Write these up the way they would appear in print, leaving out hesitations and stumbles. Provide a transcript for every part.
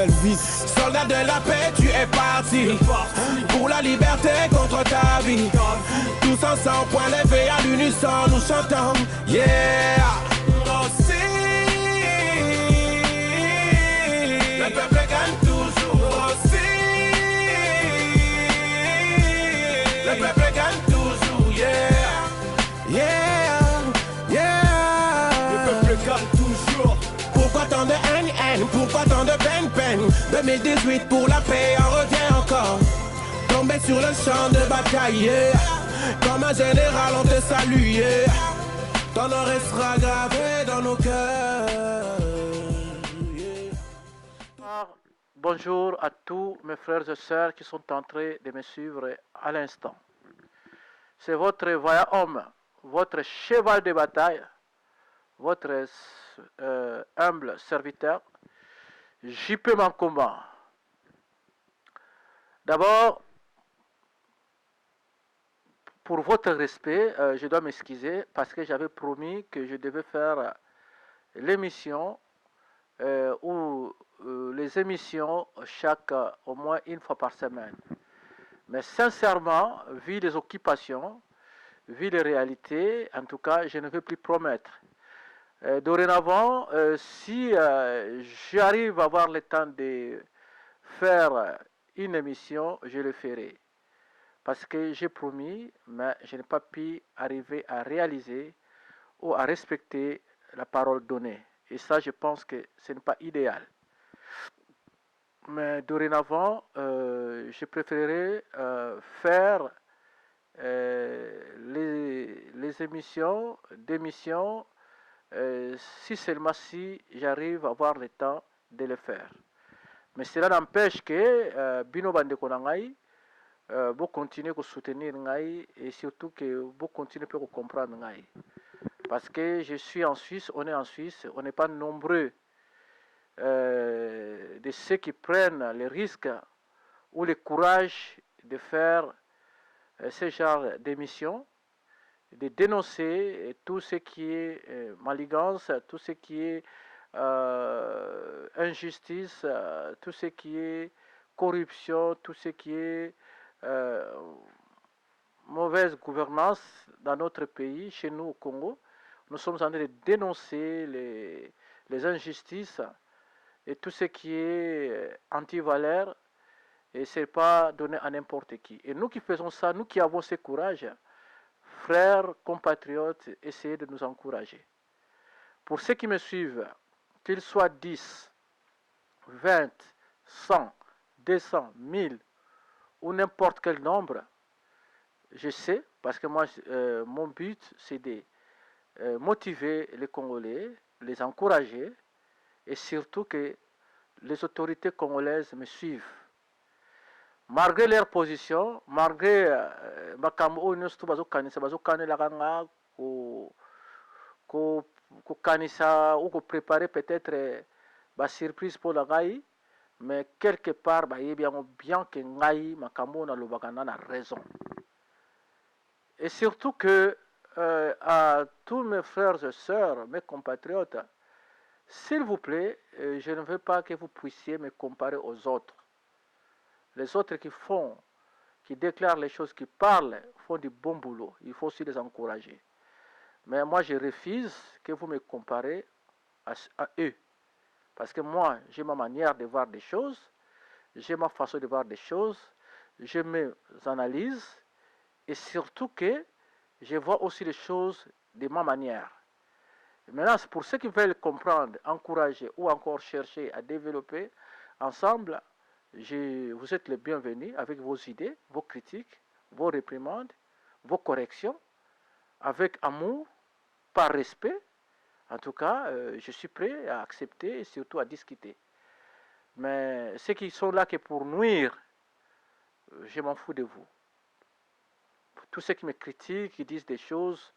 Elvis. Soldat de la paix, tu es parti pour la liberté contre ta vie. Tous ensemble, point levé à l'unisson, nous chantons, yeah. Aussi, le peuple gagne toujours. Aussi, le peuple gagne toujours, yeah, yeah, yeah. Le peuple gagne toujours. Pourquoi tant de haine, pourquoi tant de peine 2018 pour la paix, on revient encore. Tombé sur le champ de bataille, yeah. Comme un général on te salue, yeah. Ton nom restera gravé dans nos cœurs, yeah. Bonjour à tous mes frères et sœurs qui sont en train de me suivre à l'instant. C'est votre vaillant homme, votre cheval de bataille, votre humble serviteur, JP Mankoma. D'abord, pour votre respect, je dois m'excuser parce que j'avais promis que je devais faire l'émission ou les émissions chaque au moins une fois par semaine. Mais sincèrement, vu les occupations, vu les réalités, en tout cas, je ne veux plus promettre. Dorénavant, si j'arrive à avoir le temps de faire une émission, je le ferai. Parce que j'ai promis, mais je n'ai pas pu arriver à réaliser ou à respecter la parole donnée. Et ça, je pense que ce n'est pas idéal. Mais dorénavant, je préférerais faire les émissions, d'émissions, si seulement si j'arrive à avoir le temps de le faire. Mais cela n'empêche que Bino Bandeko Nangai, vous continuez à soutenir Ngai et surtout que vous continuez à comprendre Ngai. Parce que je suis en Suisse, on est en Suisse, on n'est pas nombreux de ceux qui prennent les risques ou le courage de faire ce genre d'émission, de dénoncer tout ce qui est manigance, tout ce qui est injustice, tout ce qui est corruption, tout ce qui est mauvaise gouvernance dans notre pays, chez nous au Congo. Nous sommes en train de dénoncer les injustices et tout ce qui est anti-valeur, et ce n'est pas donné à n'importe qui. Et nous qui faisons ça, nous qui avons ce courage, frères, compatriotes, essayez de nous encourager. Pour ceux qui me suivent, qu'ils soient 10, 20, 100, 200, 1000 ou n'importe quel nombre, je sais, parce que moi, mon but, c'est de motiver les Congolais, les encourager, et surtout que les autorités congolaises me suivent. Malgré leur position, malgré makambo nous bazokanisa ko kanisa ou ko préparer peut-être ba surprise pour la gai, mais quelque part ba bien que ngai makambo na lobaka na raison. Et surtout que à tous mes frères et sœurs, mes compatriotes, s'il vous plaît, je ne veux pas que vous puissiez me comparer aux autres. Les autres qui déclarent les choses, qui parlent, font du bon boulot. Il faut aussi les encourager. Mais moi, je refuse que vous me comparez à eux. Parce que moi, j'ai ma manière de voir des choses, j'ai ma façon de voir des choses, j'ai mes analyses, et surtout que je vois aussi les choses de ma manière. Maintenant, pour ceux qui veulent comprendre, encourager ou encore chercher à développer ensemble, vous êtes les bienvenus avec vos idées, vos critiques, vos réprimandes, vos corrections, avec amour, par respect. En tout cas, je suis prêt à accepter et surtout à discuter. Mais ceux qui sont là que pour nuire, je m'en fous de vous. Tous ceux qui me critiquent, qui disent des choses,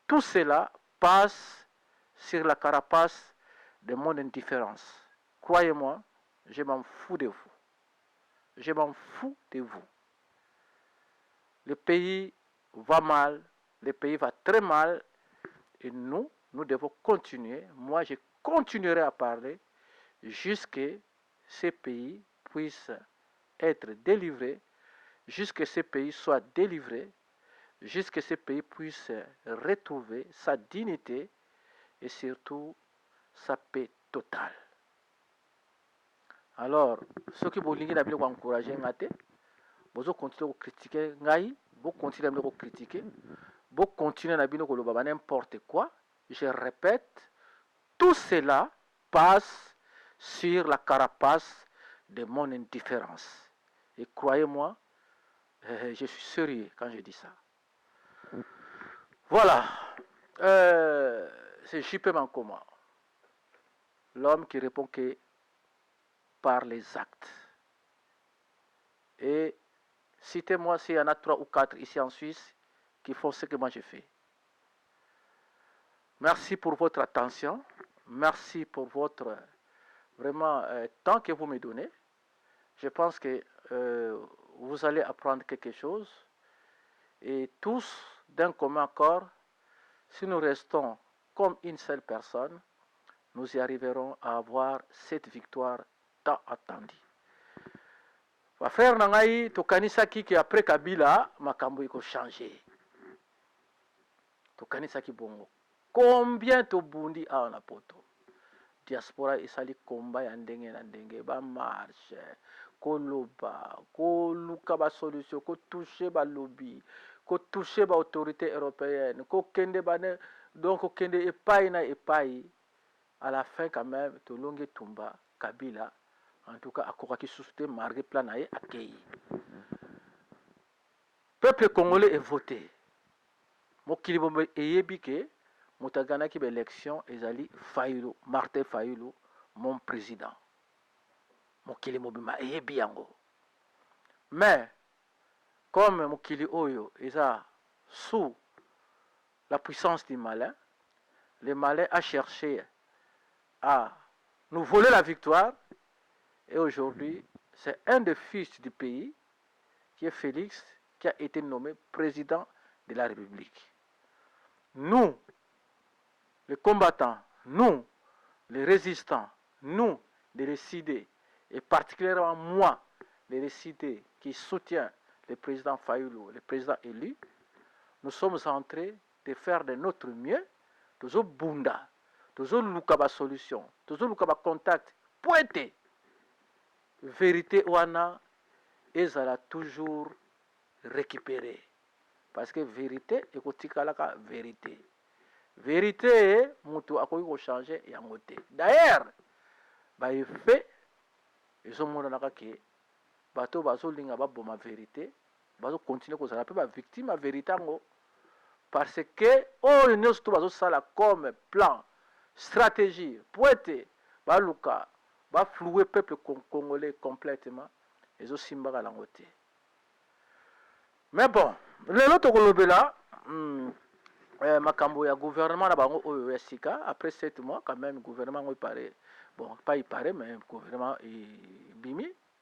tout cela passe sur la carapace de mon indifférence. Croyez-moi, je m'en fous de vous. Je m'en fous de vous. Le pays va mal, le pays va très mal, et nous devons continuer. Moi, je continuerai à parler jusqu'à ces pays puissent être délivrés, jusqu'à ce pays soit délivré, jusqu'à ce pays puisse retrouver sa dignité et surtout sa paix totale. Alors, ceux qui vont encourager Ngate, vous continuez à critiquer Ngaï, vous continuez à critiquer, vous continuez à dire n'importe quoi. Je répète, tout cela passe sur la carapace de mon indifférence. Et croyez-moi, je suis sérieux quand je dis ça. Voilà. C'est JP Mankoma, l'homme qui répond que par les actes. Et citez-moi s'il y en a 3 ou 4 ici en Suisse qui font ce que moi j'ai fait. Merci pour votre attention. Merci pour votre vraiment temps que vous me donnez. Je pense que vous allez apprendre quelque chose. Et tous, d'un commun accord, si nous restons comme une seule personne, nous y arriverons à avoir cette victoire tant attendue. Frère Nangaï, tokanisaki qui après Kabila, makambo iko changé. Tokanisaki bongo. Combien to bundi a na poto? Diaspora isali komba ya ndenge na ndenge ba marche, ko loba, ko luka ba solution, ko toucher ba lobby, ko toucher ba autorité européenne, ko kende ba ne, donc ko kende epai na epai. À la fin quand même, to longe tumba Kabila. En tout cas, à qui suscité marqué planaye accueilli. Peuple congolais est voté. Mokili bombe eyebike mutagana ki élection ezali Fayulu, Martin Fayulu, mon président. Mokili mobima eyebi yango. Mais comme Mokili Oyo est sous la puissance du malin, le malin a cherché à nous voler la victoire. Et aujourd'hui, c'est un des fils du pays, qui est Félix, qui a été nommé président de la République. Nous, les combattants, nous, les résistants, nous, les décidés, et particulièrement moi, les décidés qui soutient le président Fayulu, le président élu, nous sommes en train de faire de notre mieux, toujours bunda, toujours lukaba solution, toujours lukaba contact, pointé. Vérité wana ezala toujours récupérée parce que vérité ekotikalaka vérité. Vérité mutu akoki ko changer yango te. D'ailleurs ba effet ezomonanaka ke bato bazolinga baboma vérité bazo continuer kozala pe ba victime ya vérité yango parce que oyo nyonso to bazosala comme plan stratégie po ete baluka va flouer le peuple congolais complètement et aussi simbaka lango te. Mais bon, lelo tokolobela makambo ya gouvernement na bango oyo ya sika après 7 mois quand même gouvernement il paraît bon pas il paraît mais gouvernement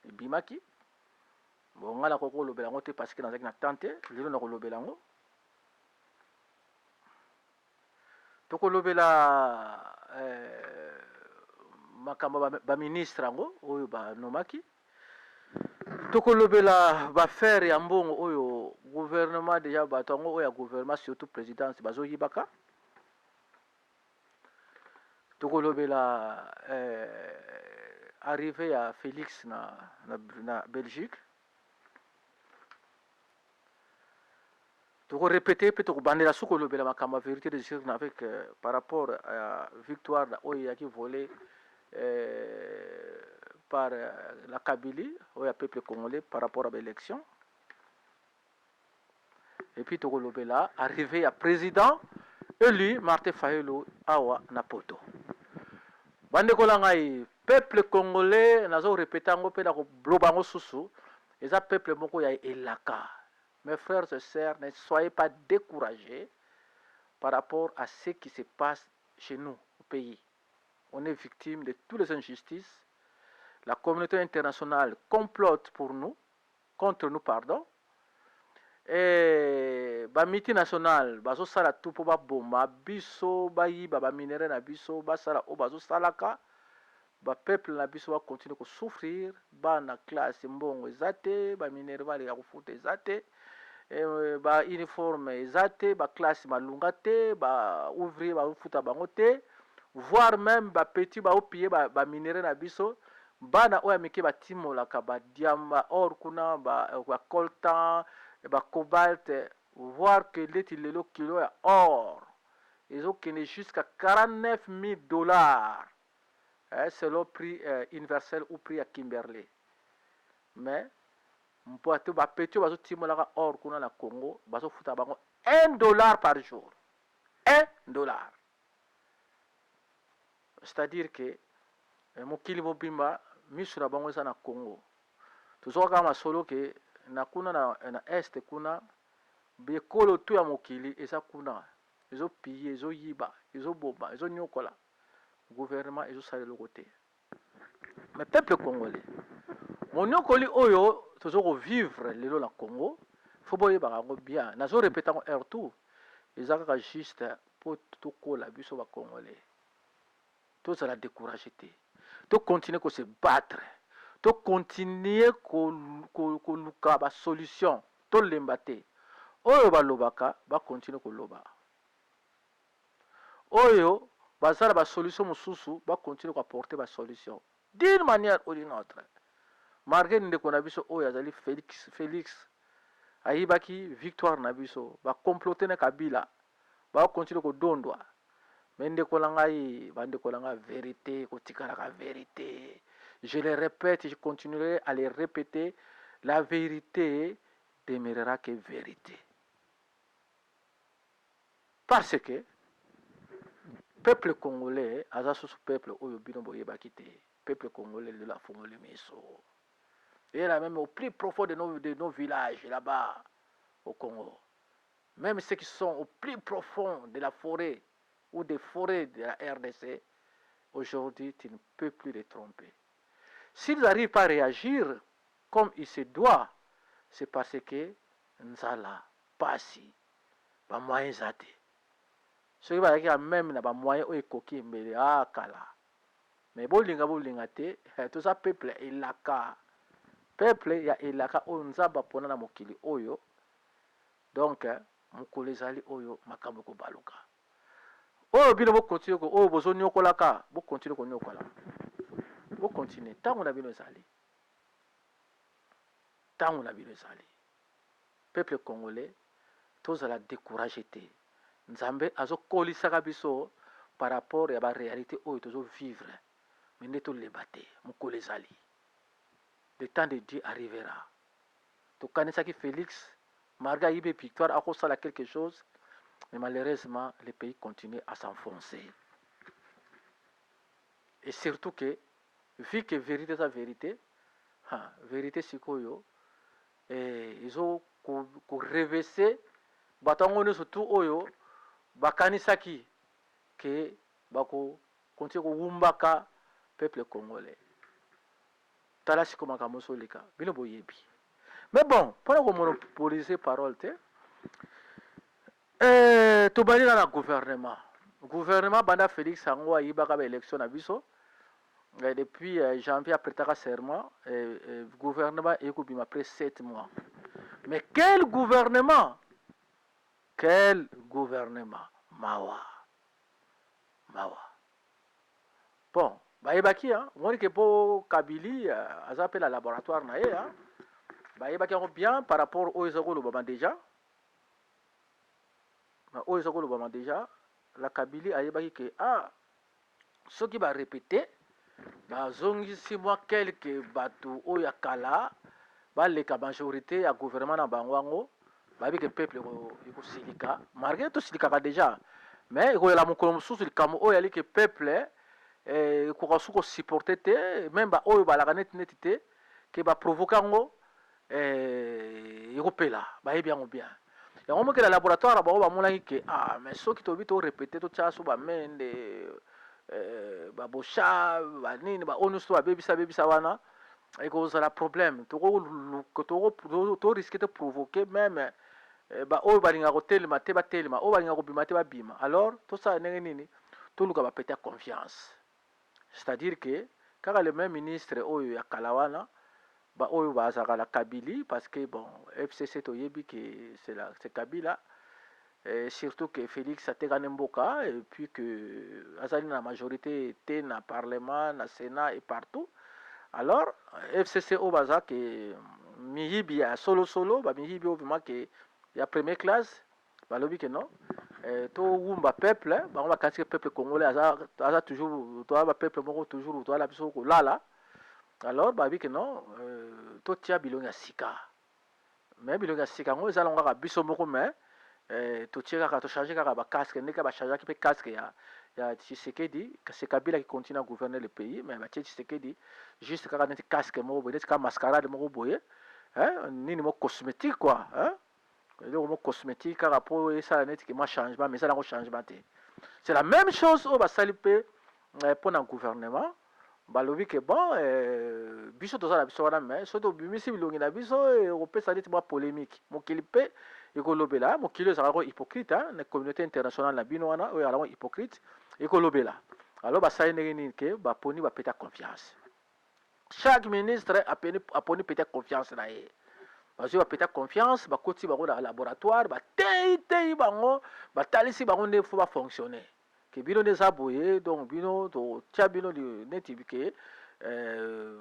bimaki bon ngala koko lobela ngo te parce que nazaki na tante lelo na kolobela ngo tokolobela makambo ba ministre yango oyo ba nomaki tokolobela ba faire ya mbongo oyo gouvernement déjà bato yango oyo ya gouvernement surtout présidence bazoyibaka tokolobela arrivé ya Félix na Belgique tokorépéter pe tokobandela sokolobela makambo ya vérité de dire avec par rapport à victoire oyo yaki volé par la Kabylie, ou le peuple congolais par rapport à l'élection. Et puis Togolobela, arrivé à président, élu Martin Fayulu Awa Napoto. Bande Kolangai, peuple congolais, nazo répété en pe dako blobango susu, et ça peuple moko ya elaka. Mes frères et sœurs, ne soyez pas découragés par rapport à ce qui se passe chez nous, au pays. On est victime de toutes les injustices. La communauté internationale complote pour nous, contre nous, pardon. Et la multinationale, bazo sala tout pour ba bomba, biso ba yiba ba minere na biso, ba sala o bazo salaka ba peuple na biso ba continue ko souffrir, bana classe mbongo ezate, ba minerval ya kufuta ezate, ba uniforme ezate, ba classe malunga te, ba ouvrier ba futa bango te, voire même ba petit ba opie ba minere na biso, bana oya mike batimolaka ba diamba or kuna ba coltan, ba cobalt, voire que leti lelo kilo ya or ezokende jusqu'à 49 000 dollars, selon prix universel ou prix à Kimberley. Mais mpoate bapeti oyo bazotimolaka or kuna na Congo bazofuta bango 1 dollar par jour, 1 dollar. C'est-à-dire que mokili mobimba miso na bango eza na Congo. Tozokaka masolo ke na kuna na este kuna bekolo tu ya mokili eza kuna, ezopille, ezoyiba, ezobomba, ezonyokola. Gouvernement ezosala eloko te. Mais peuple congolais monyokoli oyo tozovivre lelo na Congo fo boyebaka yango bien, nazorepeta yango air tout, eza kaka juste mpo tokola biso bacongolais tozala découragé te, tocontinue kose battre, tocontinue koluka basolution, tolemba te. Oyo balobaka bacontinue koloba, oyo bazala basolution mosusu bacontinue koapporter basolution d'une manière ou d'une autre. Malgré ndeko na biso oyo azali Félix ayibaki victoire na biso, bacomplote na Kabila, bacontinue kodondwa. Mais ndeko na ngai bandeko na ngai vérité kotikalaka vérité. Je le répète, je continuerai à le répéter, la vérité demeurera que vérité. Parce que peuple congolais aza susu peuple oyo bino boyebaki te, peuple congolais de la fongoli miso. Et là même au plus profond de nos villages là-bas au Congo, même ceux qui sont au plus profond de la forêt ou des forêts de la RDC, aujourd'hui tu ne peux plus les tromper. S'ils n'arrivent pas à réagir comme il se doit, c'est parce que nzala pasi ba moyens zate. Ceux qui va même na ba moyens o ekoki mbele akala. Mais bolinga te, tout ça peuple elaka. Peuple ya elaka oyo nzamba pona na mokili oyo. Donc mokolo ezali oyo makambo kobaluka. Oyo bino bo continue ko oyo bozo nyokolaka, bo continue ko nyokola. Bo continue tango na bino ezali. Tango na bino ezali. Peuple congolais tozala découragé te. Nzambe azokolisaka biso par rapport ya ba réalité oyo tozo vivre. Mais ne to lebate mokolo ezali. Le temps de Dieu arrivera. Tokanisaki Félix malgré yibe victoire akosala quelque chose, mais malheureusement le pays continue à s'enfoncer. Et surtout que vu que vérité sa vérité, vérité sikoyo ils ont reversé batango surtout oyo bakanisaki que bako continue ko wumbaka peuple congolais. Tala siko makambo solika bino boyebi. Mais bon, pour monopoliser parole te tobali na gouvernement. Gouvernement banda Félix ango ayibaka ba élection na biso. Depuis janvier après ta serment, gouvernement ekobima après 7 mois. Mais quel gouvernement? Quel gouvernement? Mawa. Bon, bayebaki on que pour Kabili azape la laboratoire na ye bayebaki bien par rapport aux ezakolo bama déjà. Aux ezakolo bama déjà, la Kabili ayebaki que ceux qui va répéter bazongisi mwa quelques bato oyo ya kala baleka majorité ya gouvernement na bango yango bayebi ke peuple ekosilika malgré tosilikaka déjà, mais ekoyela mokolo mosusu likambo oyo yali ke peuple ekoka su kosupporte te, même baoyo balaka neti te ke baprovoke yango ekopela bayebi yango bien. Yango mokela laboratoire bango bamonaki ke mais soki tobi torepete totya so bamende babosha banini baoyo nyonso babebisa wana ekozala problème torisque te provoquer même baoyo balingaka kotelema te batelema, oyo balingaka kobima te babima. Alors tosala ndenge nini toluka bapete confiance, c'est-à-dire que kaka le même ministre oyo ya kalawana ba oyo bazaka la Kabili parce que bon FCC toyebi que c'est Kabila. Surtout que Félix atekane mboka et puis que azali na majorité était na parlement na sénat et partout. Alors FCC o baza que miyibi ya solo ba miyibi obima que ya première classe balobi que non to wumba peuple bango bakati peuple congolais aza toujours to ba peuple moko toujours to la biso ko lala. Alors babi que non to tia bilonga ya sika mais bilonga ya sika ngo ezala ngaka biso moko mais totie kaka tochange kaka bacasque ndenge bachangeaki mpe casque ya Tshisekedi. C'est Kabila qui continue à gouverner le pays mais batie Tshisekedi juste kaka neti casque moko boye neti kaka mascarade moko boye nini moko cosmétique quoi eloko moko cosmétique kaka mpo esala neti ke mwa changement mais ezala yango changement te. C'est la même chose oyo basali mpe mpo na gouvernement balobi ke bon biso tozala biso wana mais soki tobimisi bilongi na biso ekopesa neti mwa polémique mokili mpe ekolobela mokili ezalaka ko hypocrite na communauté internationale na bino wana oyo ezalaka hypocrite ekolobela. Alors basali ndenge nini ke baponi bapeta confiance, chaque ministre aponi peta confiance na ye bazwi bapeta confiance bakoti bango na laboratoire batei bango batalisi bango nde fo bafonctionner ke bino nde eza boye donc bino totia bino neti ke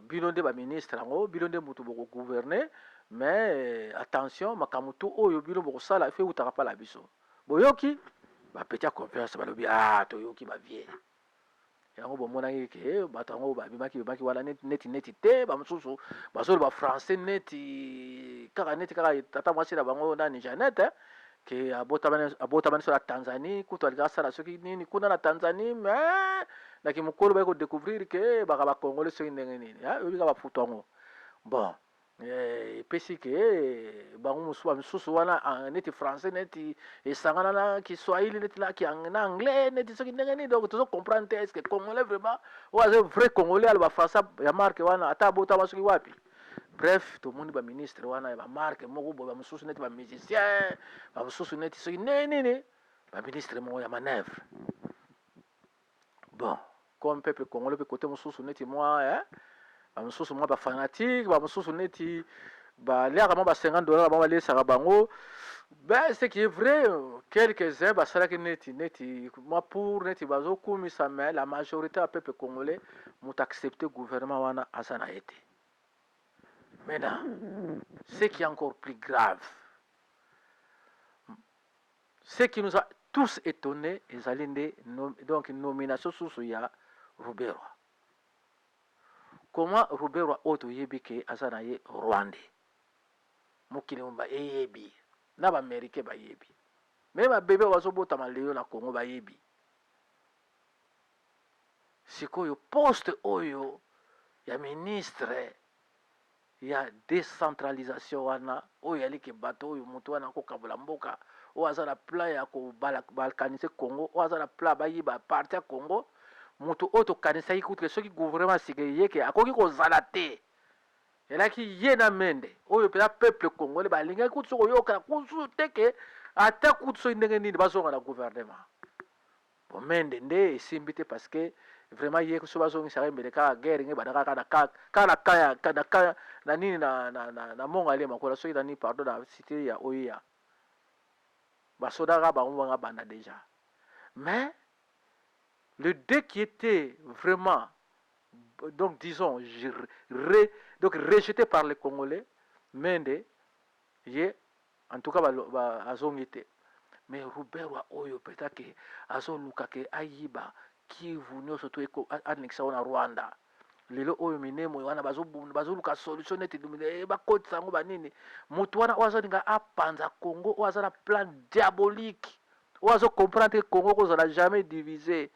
bino nde baministre yango bino nde motu bokogouverner mais attention makambo to oyo bino bokosala efe eutaka mpa na biso boyoki bapeta confiance balobi toyoki bavie yango bomonaki ke bato yango babimaki wana neti te bamosusu bazoloba français neti kaka tata mwasi na bango nani Jeannette ke abotamani so na Tanzanie kutu alika asala soki nini kuna na Tanzanie mais naki mokolo baye kodécouvrir ke baka bakongole soki ndenge nini oyebika bafutu yango bon epesi ke bango misusu wana neti français neti esangana na kiswahili neti na anglais neti soki ndenge nini donc tozo comprendre te est-ce que congolais vraiment oyo aza vrai congolais aloba français ya marque wana ata abotama soki wapi. Bref tomoni baministre wana bamarke moko boye bamosusu neti bamusicien bamosusu neti soki nini baministre moko ya manœuvre. Bon comme peuple congolais mpe kote mosusu neti mwa bamosusu mwa bafanatique bamosusu neti baliaka mwa $50 bango baliesaka bango. Ben ce qui est vrai quelques-uns basalaki neti mwa pour neti bazokumisa mais la majorité ya peuple congolais moto accepte gouvernement wana aza na ye te. Maintenant, ce qui est encore plus grave, ce qui nous a tous étonnés, donc nomination sous ya Ruberwa. Comment Ruberwa oto yebi ke azana ye Rwandais? Mokili mba yebi, na ba Américain ba yebi. Même ba bébé wazo bota maleo na Congo ba yebi. Sikoyo poste oyo ya ministre ya décentralisation wana oyo yaliki bato oyo mutu wana kokabula mboka oyo aza na plan ya kobalkanise Congo oyo aza na plan bayiba parti ya Congo mutu oyo tokanisaki kutu soki gouvernement sikeli yeke akoki kozala te elaki ye na mende oyo mpenza peuple congolais balingaki kutu soki oyokana kutu teke ata kutu soki ndenge nini bazonga na gouvernement bon mende nde esimbi te parce que vraiment ye so bazongisaka embele kaka guerre nge bana kaka na nini na monga le makola soki na nini pardon na cité ya oya basodaka bango banga banda déjà. Mais le deux qui était vraiment donc disons rejeté par les Congolais mende ye en tout cas azongi te mais Ruberwa oyo peut-être que azoluka ke ayiba Kivu nyonso to anexa na Rwanda lelo oyo minemo wana bazoluka solution neti bakotisa yango banini motu wana oyo azolinga apanza Congo oyo aza na plan diabolique oyo azocomprendre que Congo kozala jamais divisé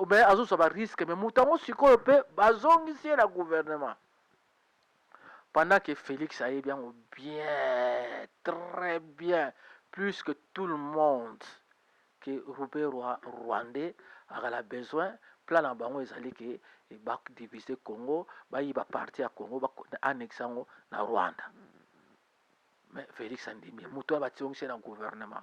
mais azozwa barisque mais motu yango sikoyo mpe bazongisi ye na gouvernement pendant que Félix ayebi yango bien très bien plus que tout le monde que Ruberwa Rwandais a besoin plan na bango ezali ke ba diviser Congo bayiba parti ya Congo ba annexe yango na Rwanda. Mais Félix Andimi mutu abationgi na gouvernement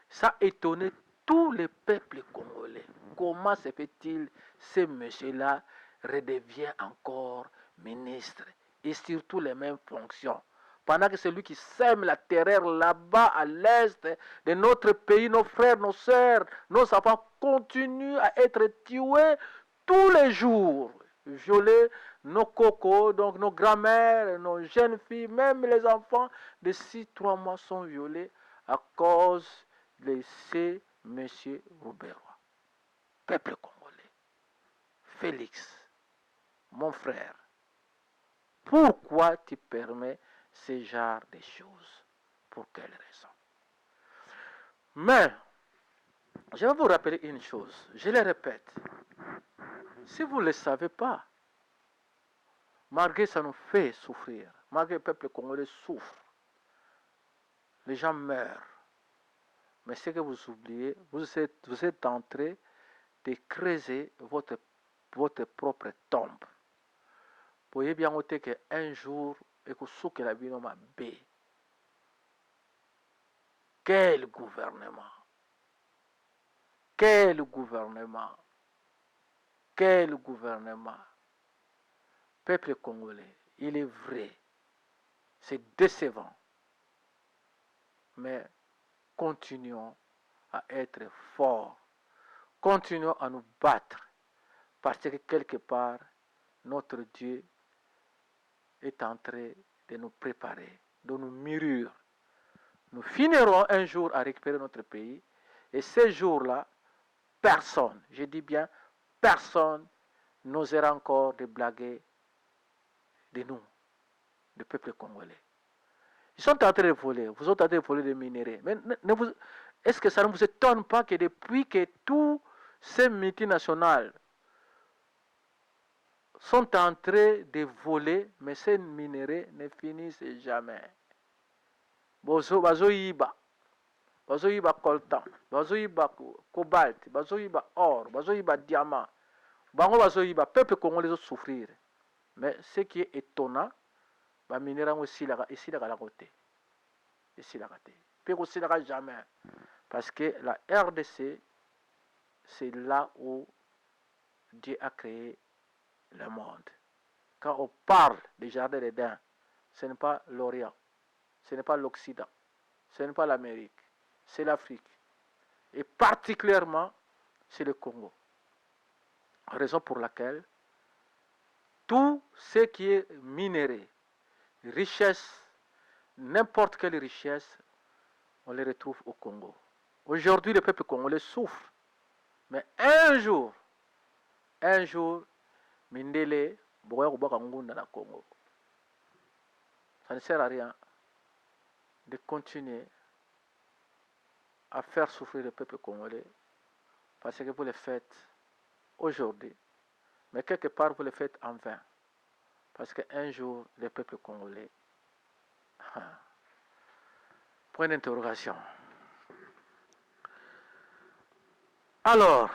ça étonnait tous les peuples congolais. Comment se fait-il ce monsieur-là redevient encore ministre et surtout les mêmes fonctions. Pendant que celui qui sème la terreur là-bas à l'est de notre pays, nos frères, nos sœurs, nos enfants continuent à être tués tous les jours, violés, nos cocos, donc nos grands-mères, nos jeunes filles, même les enfants de 6-3 mois sont violés à cause de ces monsieur Rouberois. Peuple congolais, Félix, mon frère, pourquoi tu permets ce genre de choses? Pour quelle raison? Mais, je vais vous rappeler une chose, je le répète. Si vous ne le savez pas, malgré ça nous fait souffrir, malgré le peuple congolais souffre, les gens meurent. Mais ce que vous oubliez, vous êtes en train de creuser votre propre tombe. Vous voyez bien qu'un jour, que la vie m'a bé. Quel gouvernement! Quel gouvernement! Quel gouvernement! Peuple congolais, il est vrai, c'est décevant. Mais continuons à être forts. Continuons à nous battre. Parce que quelque part, notre Dieu est en train de nous préparer, de nous mûrir. Nous finirons un jour à récupérer notre pays. Et ces jours-là, personne, je dis bien personne, n'osera encore de blaguer de nous, du peuple congolais. Ils sont en train de voler, vous êtes en train de voler des minéraux. Mais est-ce que ça ne vous étonne pas que depuis que tous ces multinationales sont en train de voler, mais ces minéraux ne finissent jamais. Bazoyiba coltan, bazoyiba cobalt, bazoyiba or, bazoyiba diamant. Bango bazoyiba, peuple congolais souffrir. Mais ce qui est étonnant, les minéraux ici la côté. Ici la côté. Puis aussi la jamais. Parce que la RDC, c'est là où Dieu a créé le monde. Quand on parle des jardins d'Éden, ce n'est pas l'Orient, ce n'est pas l'Occident, ce n'est pas l'Amérique, c'est l'Afrique. Et particulièrement, c'est le Congo. Raison pour laquelle tout ce qui est minéré, richesse, n'importe quelle richesse, on les retrouve au Congo. Aujourd'hui, le peuple congolais souffre. Mais un jour, Mindele, Congo. Ça ne sert à rien de continuer à faire souffrir le peuple congolais parce que vous le faites aujourd'hui, mais quelque part vous le faites en vain. Parce qu'un jour, le peuple congolais. Point d'interrogation. Alors,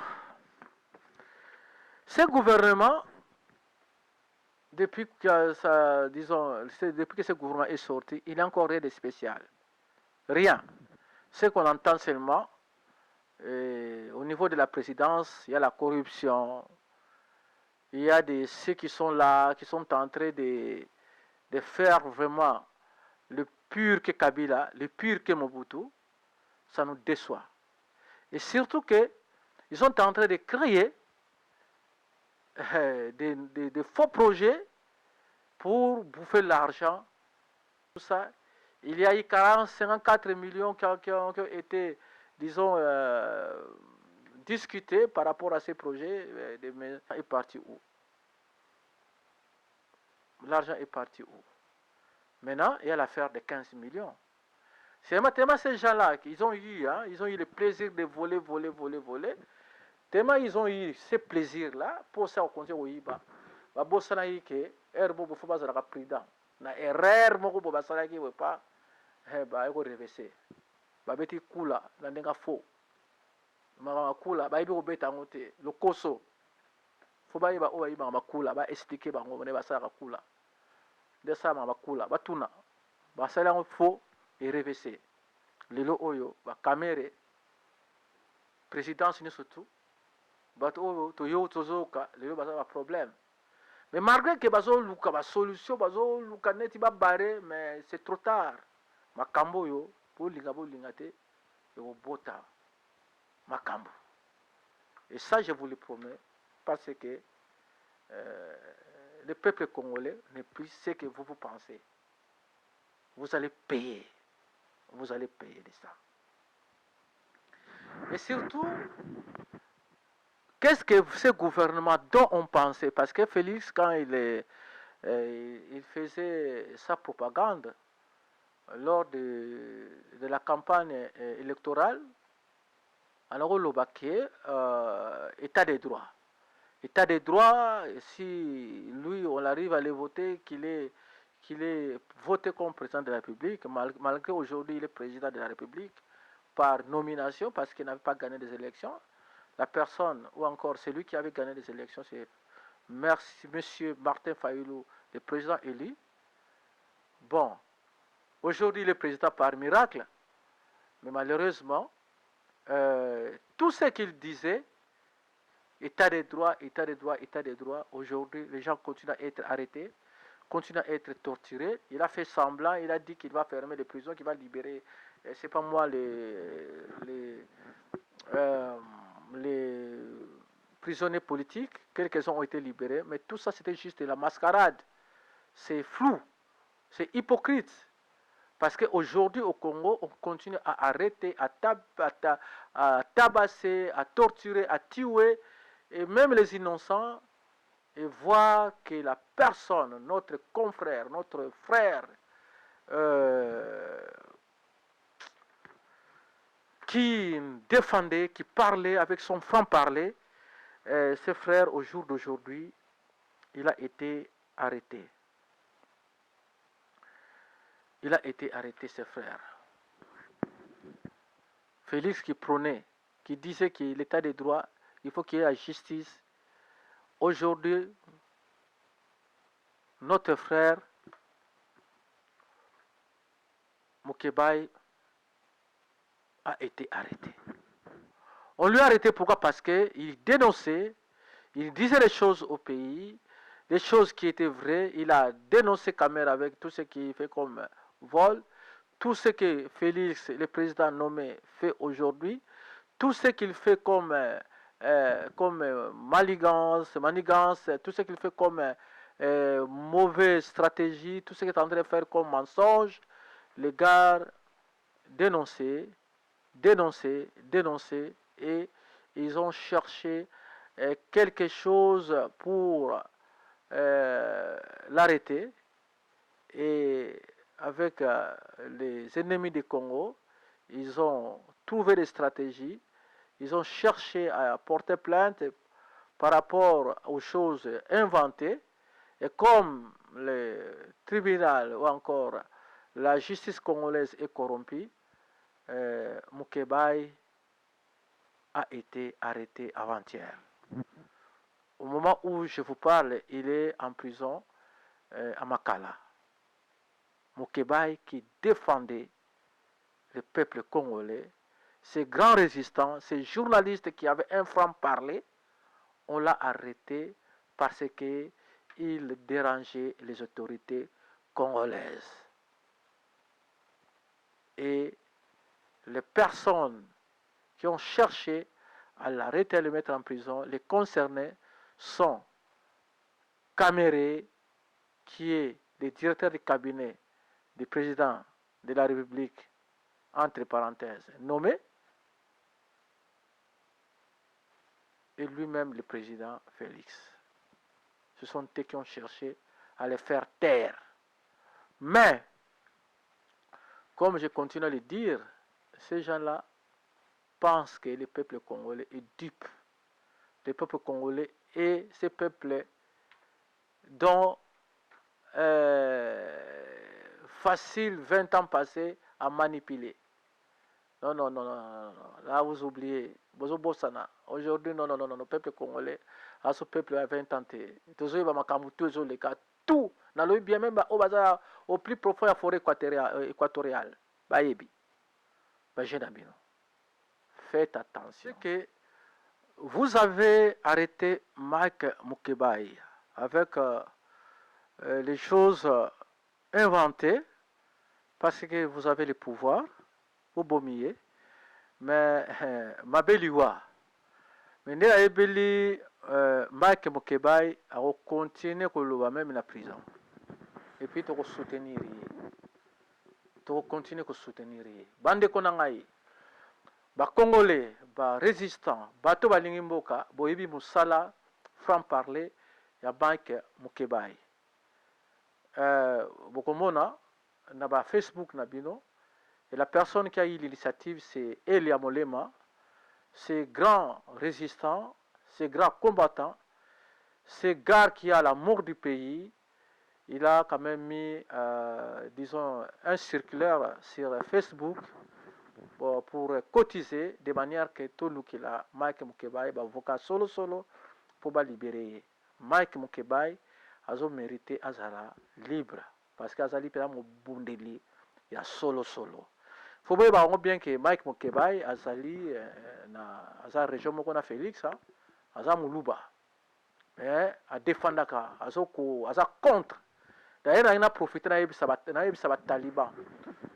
ce gouvernement, depuis que ce gouvernement est sorti, il n'y a encore rien de spécial. Rien. Ce qu'on entend seulement, au niveau de la présidence, il y a la corruption, il y a ceux qui sont là, qui sont en train de faire vraiment le pur que Kabila, le pur que Mobutu. Ça nous déçoit. Et surtout qu'ils sont en train de créer des faux projets pour bouffer l'argent. Tout ça. Il y a eu 54 millions qui ont été, disons, discutés par rapport à ces projets. Mais est parti où? L'argent est parti où? Maintenant, il y a l'affaire de 15 millions. C'est tellement ces gens-là qu'ils ont eu, ils ont eu le plaisir de voler. Tellement ils ont eu ce plaisir-là, pour ça, on continue au Iba. Babosana yike, erbo faut pas être prudent. Na erreur moko bo basala ki we pas, ba eko reverser. Ba beti kula, na ndenga fo. Ma kula, ba ibi ko beta ngote, le koso. Faut ba iba o iba ma kula, ba expliquer ba ngomone ba sala kula. De ça ma kula, ba tuna. Ba sala ngo fo et reverser. Lelo oyo ba kamere présidence ni surtout. Bato oyo to yo tozoka, lelo ba problème. Mais malgré que bazo luka ba solution bazo luka neti ba barré, mais c'est trop tard. Makambo yo bolinga te et bota makambo. Et ça je vous le promets parce que le peuple congolais n'est plus ce que vous pensez. Vous allez payer. Vous allez payer de ça. Et surtout, qu'est-ce que ce gouvernement dont on pensait? Parce que Félix, quand il faisait sa propagande lors de la campagne électorale, alors le baquet, état des droits. État des droits, si lui, on arrive à le voter, qu'il est voté comme président de la République, malgré aujourd'hui il est président de la République, par nomination, parce qu'il n'avait pas gagné des élections. La personne, ou encore celui qui avait gagné des élections, c'est M. Martin Fayulu, le président élu. Bon, aujourd'hui il est président par miracle, mais malheureusement, tout ce qu'il disait, état des droits, état des droits, état des droits, aujourd'hui les gens continuent à être arrêtés, continuent à être torturés. Il a fait semblant, il a dit qu'il va fermer les prisons, qu'il va libérer, c'est pas moi, les prisonniers politiques, quelques-uns ont été libérés, mais tout ça c'était juste de la mascarade. C'est flou, c'est hypocrite. Parce qu'aujourd'hui au Congo, on continue à arrêter, à tabasser, à torturer, à tuer, et même les innocents, et voir que la personne, notre confrère, notre frère, qui défendait, qui parlait avec son franc-parler, ce frère, au jour d'aujourd'hui, il a été arrêté. Il a été arrêté, ce frère. Félix qui prônait, qui disait que l'état des droits, il faut qu'il y ait la justice. Aujourd'hui, notre frère, Mukebai, a été arrêté. On lui a arrêté pourquoi? Parce qu'il dénonçait, il disait les choses au pays, les choses qui étaient vraies. Il a dénoncé Caméra avec tout ce qu'il fait comme vol, tout ce que Félix, le président nommé, fait aujourd'hui, tout ce qu'il fait comme manigance, tout ce qu'il fait comme mauvaise stratégie, tout ce qu'il est en train de faire comme mensonge. Les gars dénonçaient, et ils ont cherché quelque chose pour l'arrêter. Et avec les ennemis du Congo, ils ont trouvé des stratégies, ils ont cherché à porter plainte par rapport aux choses inventées. Et comme le tribunal ou encore la justice congolaise est corrompue, Mukebai a été arrêté avant-hier. Au moment où je vous parle, il est en prison à Makala. Mukebai qui défendait le peuple congolais, ces grands résistants, ces journalistes qui avaient un franc-parler, on l'a arrêté parce qu'il dérangeait les autorités congolaises. Et les personnes qui ont cherché à l'arrêter et le mettre en prison, les concernés sont Caméré, qui est le directeur du cabinet du président de la République, entre parenthèses, nommé, et lui-même le président Félix. Ce sont eux qui ont cherché à les faire taire. Mais, comme je continue à le dire, ces gens-là pensent que le peuple congolais est dupe. Le peuple congolais est ce peuple dont facile 20 ans passés à manipuler. Non, là vous oubliez. Aujourd'hui, non, le peuple congolais, à ce peuple à 20 ans, tout, bien même au plus profond de la forêt équatoriale. Faites attention. Que vous avez arrêté Mike Mukebai avec les choses inventées, parce que vous avez le pouvoir, vous bommiez, mais ma beliwa, mais ne a ebeli Mike Mukebai a continué à même la prison, et puis tu soutenir, tu continuer à soutenir, bande konangai, ba congolais, ba résistant, bato balingi mboka, boyebi musala, franc parler, ya Mike Mukebai. Bokomona, na ba Facebook na bino, et la personne qui a eu l'initiative, c'est Elia Molema, ce grand résistant, ce grand combattant, ce gars qui a l'amour du pays. Il a quand même mis, disons, un circulaire sur Facebook pour cotiser de manière que tout le qui a Mike Mukebai va avocat solo pour libérer. Mike Mukebai a mérité Azara libre parce qu'Azali peut mo bundeli ya solo. Faut bien que Mike Mukebai azali na aza région moko na Félix aza muluba mais a défendaka aza contre. D'ailleurs na profiter na yebisa ba taliban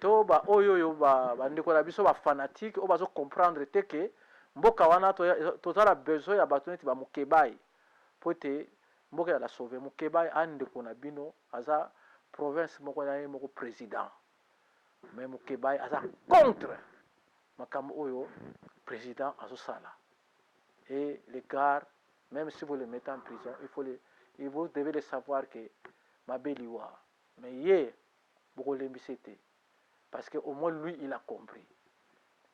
to ba oyo ba ndeko na biso ba fanatique o bazo comprendre te que mboka wana to za besoin ya bato neti ba Mukebai pote mboka ya la sauver. Mukebai andeko na bino aza province moko na ye moko président, mais Mukebai aza contre makambo oyo président azosala. Et les gars, même si vous le mettez en prison, vous devez le savoir que Mabeliwa, mais hier, beaucoup l'embissé, parce qu'au moins lui, il a compris.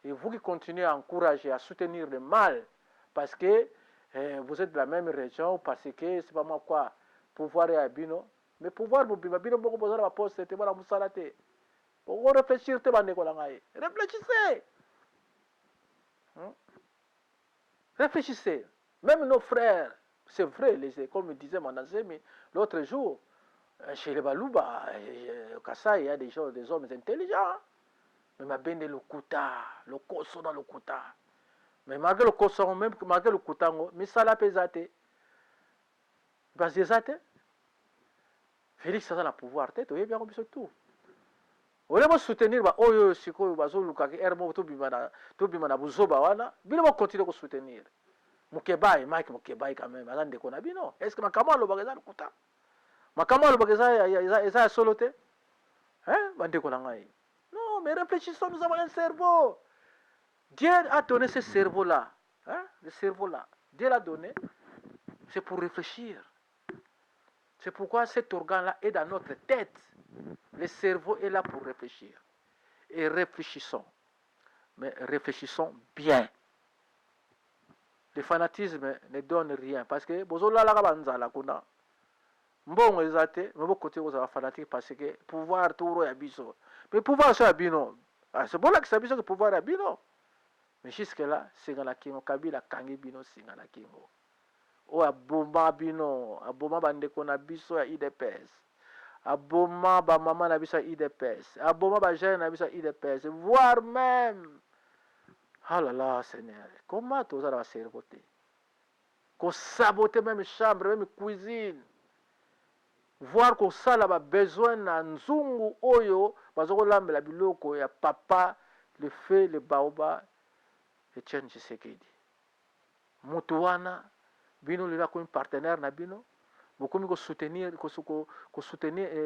Et vous qui continuez à encourager, à soutenir le mal, parce que vous êtes de la même région, parce que c'est pas moi quoi, pouvoir et abino, mais pouvoir, abino, beaucoup besoin de la poste, c'était voilà, moussalate. Pour réfléchir, réfléchissez. Réfléchissez. Même nos frères, c'est vrai, comme me disait mon ami l'autre jour, chez les Balouba, au Kassai, il y a des hommes intelligents. Mais ma bende le kuta, le koso dans le kuta. Mais malgré le koso, même malgré le kutango, mais ça l'a pesate. Parce que Félix ça a le pouvoir, tu vois bien comme ça tout. On va soutenir, oyo siko bazo lukaki ermo to bimana buzoba wana, bino va continuer à soutenir. Mukebai, Mike Mukebai quand même, azande kona bino. Est-ce que makamo lo bagaza le kuta? Makamo lo bagaza ya solote? Hein, bande kona ngai. Non, mais réfléchissons, nous avons un cerveau. Dieu a donné ce cerveau-là. Hein? Le cerveau-là. Dieu l'a donné. C'est pour réfléchir. C'est pourquoi cet organe-là est dans notre tête. Le cerveau est là pour réfléchir. Et réfléchissons. Mais réfléchissons bien. Le fanatisme ne donne rien. Parce que, mbongo ezate mais beaucoup côté aux fanatiques parce que pouvoir tout ya biso mais pouvoir ça bino c'est bon là que ça biso que pouvoir ya bino mais jusque là c'est dans la kingo kabila kangi bino singa na kingo o aboma bino aboma bandeko na biso ya IDPS aboma ba mama na biso ya IDPS aboma ba jeune na biso ya IDPS voire même oh là là Seigneur comment tout ça va se reporter qu'on saboter même chambre même cuisine voir que ça là besoin na nzungu oyo bazoko lambela biloko ya papa le fait le baoba Etienne Tshisekedi mutu wana bino lila comme partenaire na bino bokomi ko soutenir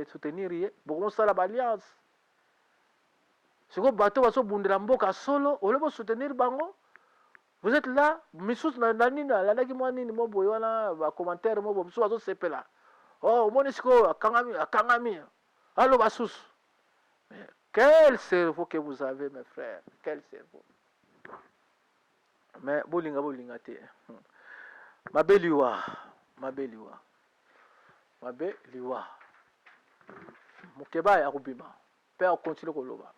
soutenir ye bokomo sala ba alliance siko bato baso bundela mboka solo olebo soutenir bango. Vous êtes là misusu na nini la naki mwa nini mo boyo wana ba commentaire mo bo baso sepela. Oh, Monisco, Kangami, allô, Bassous. Quel cerveau que vous avez, mes frères. Quel cerveau. Mais, bolinga, te. Ma beliwa. Mukeba ya Rubima. Père, continue koloba.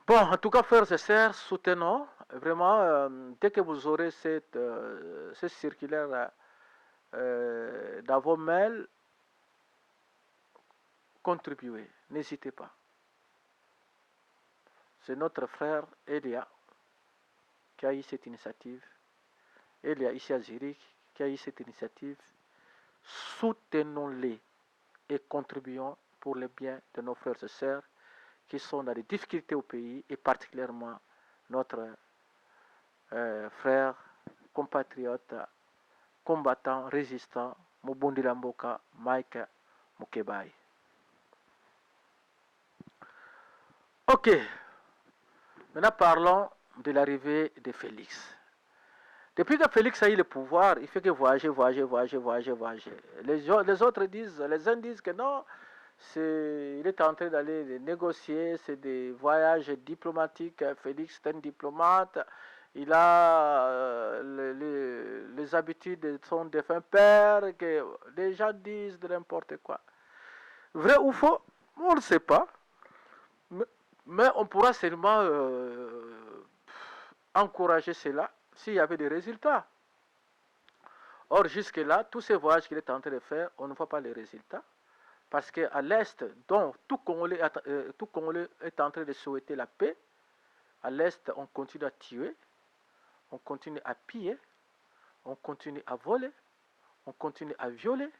Bon, en tout cas, frères et sœurs, soutenons. Vraiment, dès que vous aurez cette circulaire dans vos mails, contribuez, n'hésitez pas. C'est notre frère Elia qui a eu cette initiative. Elia ici à Zurich qui a eu cette initiative soutenons-les et contribuons pour le bien de nos frères et sœurs qui sont dans des difficultés au pays, et particulièrement notre frère, compatriote, combattant, résistant, Mobundi Lamboka, Mike Mukebai. Ok, maintenant parlons de l'arrivée de Félix. Depuis que Félix a eu le pouvoir, il fait que voyager. Les autres disent, les uns disent que non, il est en train d'aller négocier, c'est des voyages diplomatiques. Félix est un diplomate, il a les habitudes de son défunt père, que les gens disent de n'importe quoi. Vrai ou faux, on ne sait pas, mais on pourra seulement encourager cela s'il y avait des résultats. Or, jusque-là, tous ces voyages qu'il est en train de faire, on ne voit pas les résultats. Parce qu'à l'Est, dont tout Congolais est en train de souhaiter la paix, à l'Est, on continue à tuer, on continue à piller, on continue à voler, on continue à violer,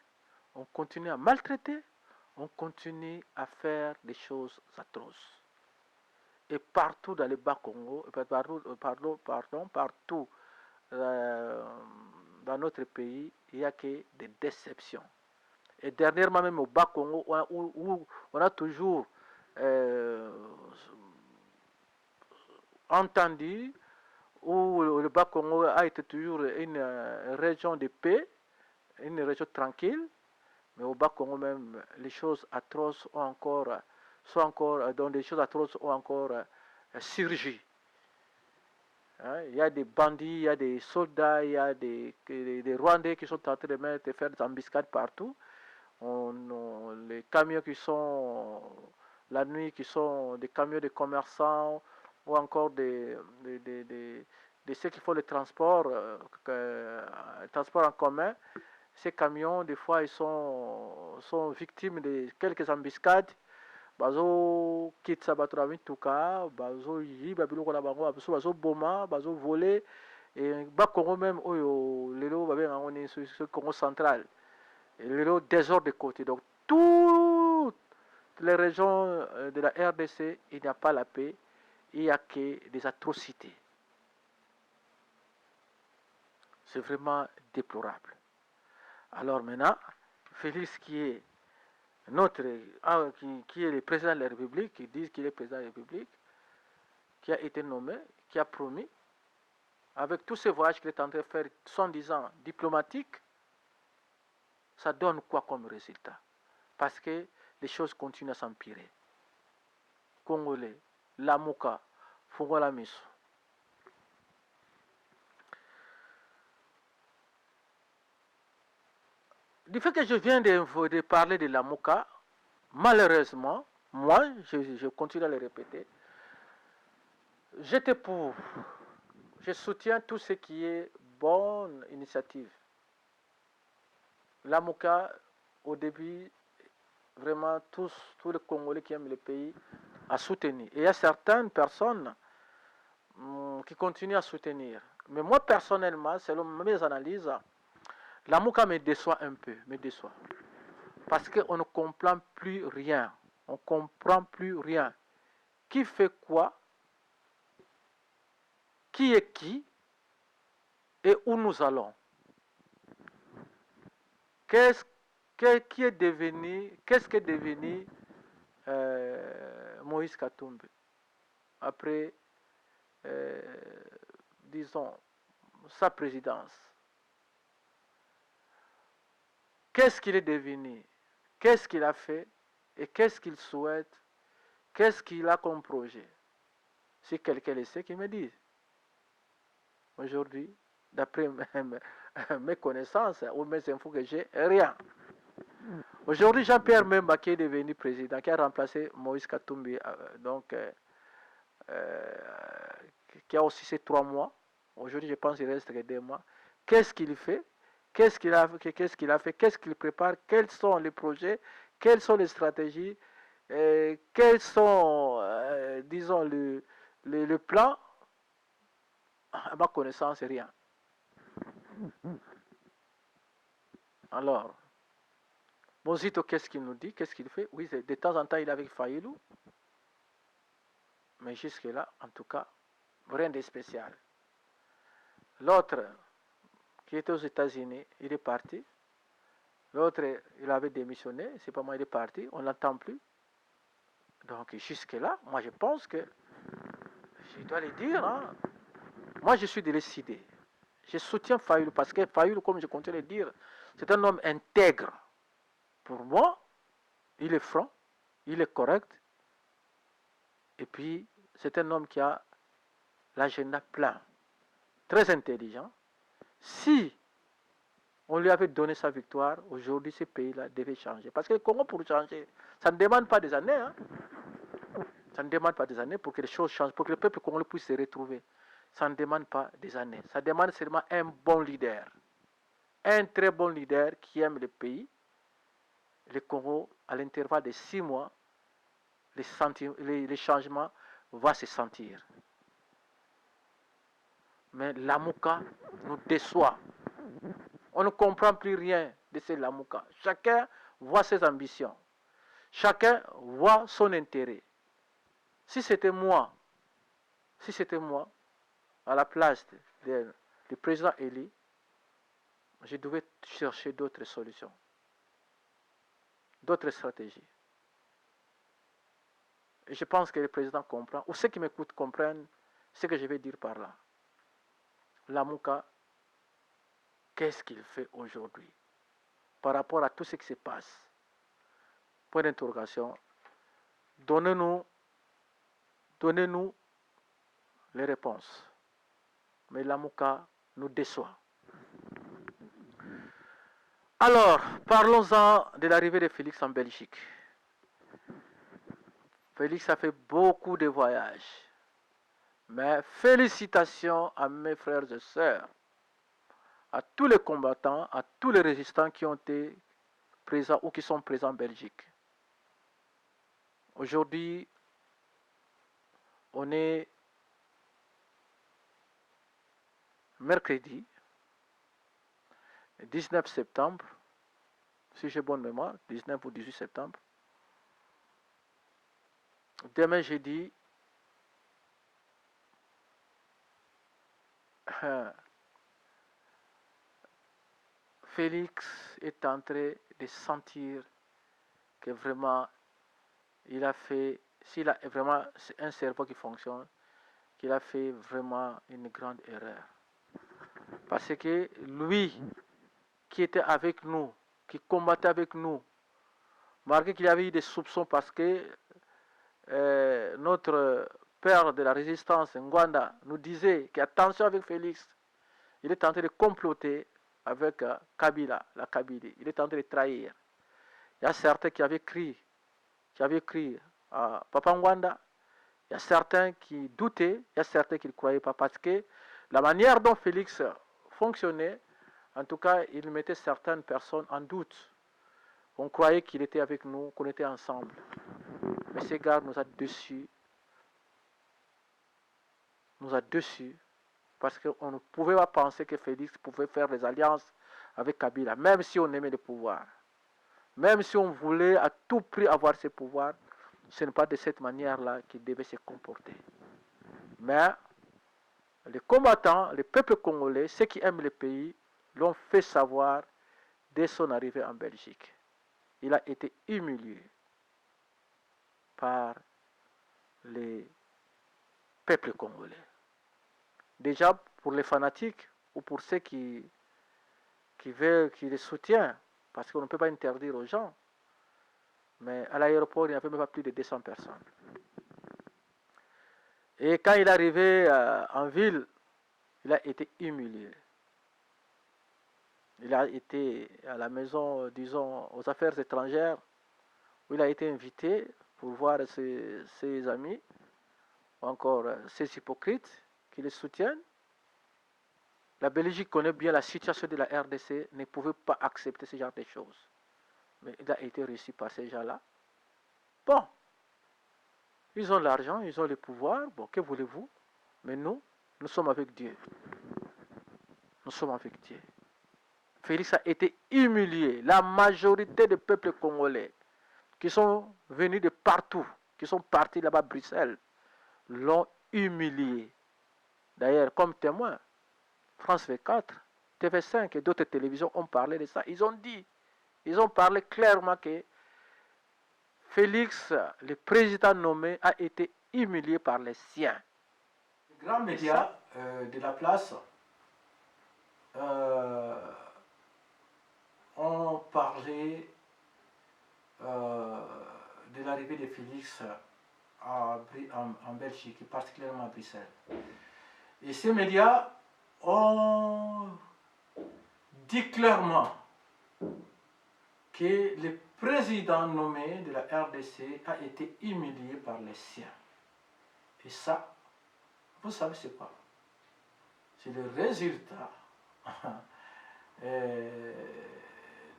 on continue à maltraiter, on continue à faire des choses atroces. Et partout dans le Bas-Congo, partout dans notre pays, il n'y a que des déceptions. Et dernièrement, même au Bas-Congo, où on a toujours entendu, où le Bas-Congo a été toujours une région de paix, une région tranquille, mais au Bas-Congo même, les choses atroces donc des choses atroces ont encore surgi. Hein, il y a des bandits, il y a des soldats, il y a des Rwandais qui sont en train de faire des embuscades partout. Les camions qui sont la nuit, qui sont des camions de commerçants ou encore de ceux qui font le transport en commun. Ces camions, des fois, ils sont victimes de quelques embuscades. Bazo kitsa bato na mituka, bazo yiba biloko na bango, bazo boma, bazo voler, et Congo même oyo lelo babenga ngoni ce Congo central. Et lelo désordre de côté. Donc toutes les régions de la RDC, il n'y a pas la paix, il n'y a que des atrocités. C'est vraiment déplorable. Alors maintenant, Félix qui est qui est le président de la République, qui dit qu'il est président de la République, qui a été nommé, qui a promis, avec tous ces voyages qu'il est en train de faire, 110 ans diplomatiques, ça donne quoi comme résultat? Parce que les choses continuent à s'empirer. Congolais, Lamuka, Fungola Miso. Du fait que je viens de parler de Lamuka, malheureusement, moi, je continue à le répéter, j'étais pour, je soutiens tout ce qui est bonne initiative. Lamuka, au début, vraiment, tous les Congolais qui aiment le pays, a soutenu. Et il y a certaines personnes qui continuent à soutenir. Mais moi, personnellement, selon mes analyses, Lamuka me déçoit un peu, me déçoit. Parce qu'on ne comprend plus rien. On ne comprend plus rien. Qui fait quoi? Qui est qui? Et où nous allons? Qu'est-ce qu'est devenu Moïse Katumbi après, disons, sa présidence? Qu'est-ce qu'il est devenu? Qu'est-ce qu'il a fait? Et qu'est-ce qu'il souhaite? Qu'est-ce qu'il a comme projet? Si quelqu'un le sait, qu'il me dise. Aujourd'hui, d'après mes connaissances ou mes infos que j'ai, rien. Aujourd'hui, Jean-Pierre Memba qui est devenu président, qui a remplacé Moïse Katumbi, qui a aussi ces 3 mois. Aujourd'hui, je pense qu'il reste que 2 mois. Qu'est-ce qu'il fait? Qu'est-ce qu'il a fait? Qu'est-ce qu'il prépare? Quels sont les projets? Quelles sont les stratégies? Quels sont, disons, le plan? À ma connaissance, rien. Alors, Mozito, qu'est-ce qu'il nous dit? Qu'est-ce qu'il fait? Oui, de temps en temps, il est avec Faïlou. Mais jusque-là, en tout cas, rien de spécial. L'autre, qui était aux États-Unis, il est parti. L'autre, il avait démissionné. C'est pas moi, il est parti. On ne l'entend plus. Donc, jusque-là, moi, je pense que, je dois le dire, hein, moi, je suis décidé. Je soutiens Fayoulou parce que Fayoulou, comme je comptais le dire, c'est un homme intègre. Pour moi, il est franc, il est correct. Et puis, c'est un homme qui a l'agenda plein, très intelligent. Si on lui avait donné sa victoire, aujourd'hui, ce pays-là devait changer. Parce que le Congo, pour changer, ça ne demande pas des années. Hein. Ça ne demande pas des années pour que les choses changent, pour que le peuple congolais puisse se retrouver. Ça ne demande pas des années. Ça demande seulement un bon leader. Un très bon leader qui aime le pays. Le Congo, à l'intervalle de 6 mois, les changements vont se sentir. Mais Lamouka nous déçoit. On ne comprend plus rien de ces Lamouka. Chacun voit ses ambitions. Chacun voit son intérêt. Si c'était moi, à la place du président Eli, je devais chercher d'autres solutions, d'autres stratégies. Et je pense que le président comprend, ou ceux qui m'écoutent comprennent ce que je vais dire par là. Lamouka, qu'est-ce qu'il fait aujourd'hui par rapport à tout ce qui se passe? Point d'interrogation. Donnez-nous les réponses. Mais Lamouka nous déçoit. Alors, parlons-en de l'arrivée de Félix en Belgique. Félix a fait beaucoup de voyages. Mais félicitations à mes frères et sœurs, à tous les combattants, à tous les résistants qui ont été présents ou qui sont présents en Belgique. Aujourd'hui, on est mercredi 19 septembre, si j'ai bonne mémoire, 19 ou 18 septembre. Demain jeudi, Félix est en train de sentir que vraiment, il a fait, s'il a vraiment un cerveau qui fonctionne, qu'il a fait vraiment une grande erreur. Parce que lui, qui était avec nous, qui combattait avec nous, malgré qu'il y avait eu des soupçons parce que notre père de la résistance, Ngwanda, nous disait qu'attention avec Félix, il est en train de comploter avec Kabila, la Kabylie. Il est en train de trahir. Il y a certains qui avaient crié à Papa Ngwanda. Il y a certains qui doutaient, il y a certains qui ne croyaient pas parce que la manière dont Félix fonctionnait, en tout cas, il mettait certaines personnes en doute. On croyait qu'il était avec nous, qu'on était ensemble. Mais ce gars nous a déçus. Parce qu'on ne pouvait pas penser que Félix pouvait faire des alliances avec Kabila, même si on aimait le pouvoir. Même si on voulait à tout prix avoir ce pouvoir, ce n'est pas de cette manière-là qu'il devait se comporter. Mais les combattants, le peuple congolais, ceux qui aiment le pays, l'ont fait savoir dès son arrivée en Belgique. Il a été humilié par les peuples congolais. Déjà pour les fanatiques ou pour ceux qui les soutiennent, parce qu'on ne peut pas interdire aux gens. Mais à l'aéroport, il n'y avait même pas plus de 200 personnes. Et quand il est arrivé en ville, il a été humilié. Il a été à la maison, disons, aux affaires étrangères, où il a été invité pour voir ses amis, ou encore ses hypocrites qui les soutiennent. La Belgique connaît bien la situation de la RDC, ne pouvait pas accepter ce genre de choses. Mais il a été reçu par ces gens-là. Bon, ils ont l'argent, ils ont le pouvoir, bon, que voulez-vous? Mais nous sommes avec Dieu. Nous sommes avec Dieu. Félix a été humilié. La majorité des peuples congolais qui sont venus de partout, qui sont partis là-bas à Bruxelles, l'ont humilié. D'ailleurs, comme témoin, France 24, TV5 et d'autres télévisions ont parlé de ça. Ils ont parlé clairement que Félix, le président nommé, a été humilié par les siens. Les grands médias de la place ont parlé de l'arrivée de Félix en Belgique, particulièrement à Bruxelles. Et ces médias ont dit clairement que le président nommé de la RDC a été humilié par les siens. Et ça, vous savez c'est quoi? C'est le résultat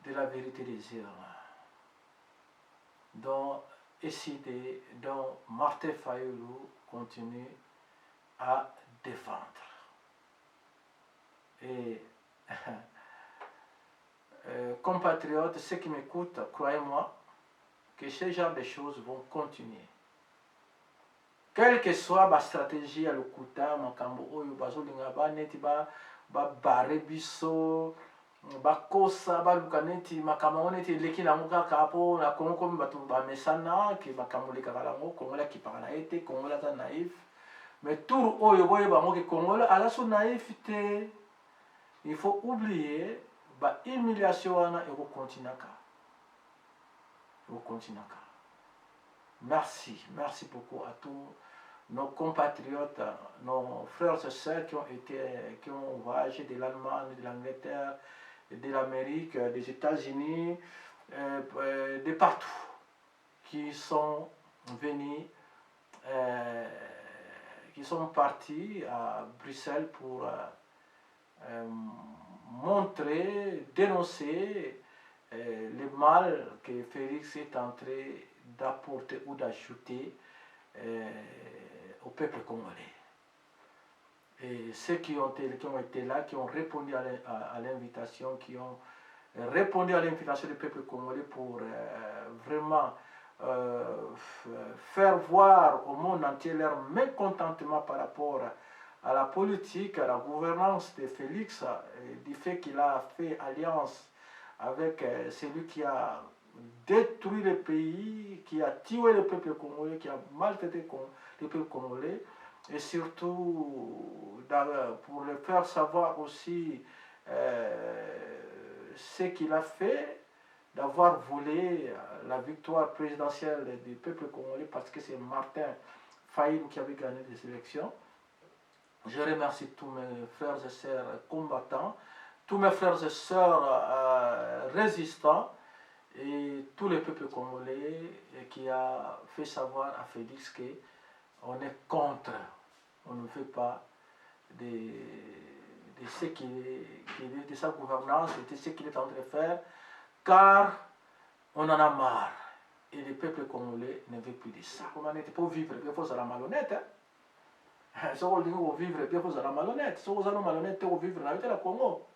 de la vérité des urnes dont Martin Fayulu continue à défendre. Et compatriotes, ceux qui m'écoutent, croyez-moi que ce genre de choses vont continuer. Quelle que soit ma stratégie à l'okuta, makambo oyo bazolinga ba neti ba bare biso bakosa baluka neti makambo neti leki na muka kapo na Kongo comme batu ba mesana ke makambo leka kala ngo Kongola ki parla ete Kongola ta naïf mais tout oyo boye bango ke Kongola ala so naïf te. Il faut oublier ba humiliation wana et continuaka. Merci beaucoup à tous nos compatriotes, nos frères et sœurs qui ont voyagé de l'Allemagne, de l'Angleterre, de l'Amérique, des États-Unis, de partout, qui sont venus, qui sont partis à Bruxelles pour montrer, dénoncer le mal que Félix est en train d'apporter ou d'ajouter au peuple congolais. Et ceux qui ont été là, qui ont répondu à l'invitation, qui ont répondu à l'invitation du peuple congolais pour vraiment faire voir au monde entier leur mécontentement par rapport à la politique, à la gouvernance de Félix, du fait qu'il a fait alliance avec celui qui a détruit le pays, qui a tué le peuple congolais, qui a maltraité le peuple congolais, et surtout pour le faire savoir aussi ce qu'il a fait, d'avoir volé la victoire présidentielle du peuple congolais, parce que c'est Martin Fayulu qui avait gagné les élections. Je remercie tous mes frères et sœurs combattants, tous mes frères et sœurs résistants, et tous les peuples congolais qui a fait savoir à Félix qu'on est contre, on ne fait pas de ce de sa gouvernance, de ce qu'il est en train de faire, car on en a marre. Et le peuple congolais ne veut plus de ça. Comment on était pour vivre, il faut la malhonnête. Si on veut vivre, il faut la malhonnête. Si on veut malhonnête, on vivre dans le Congo.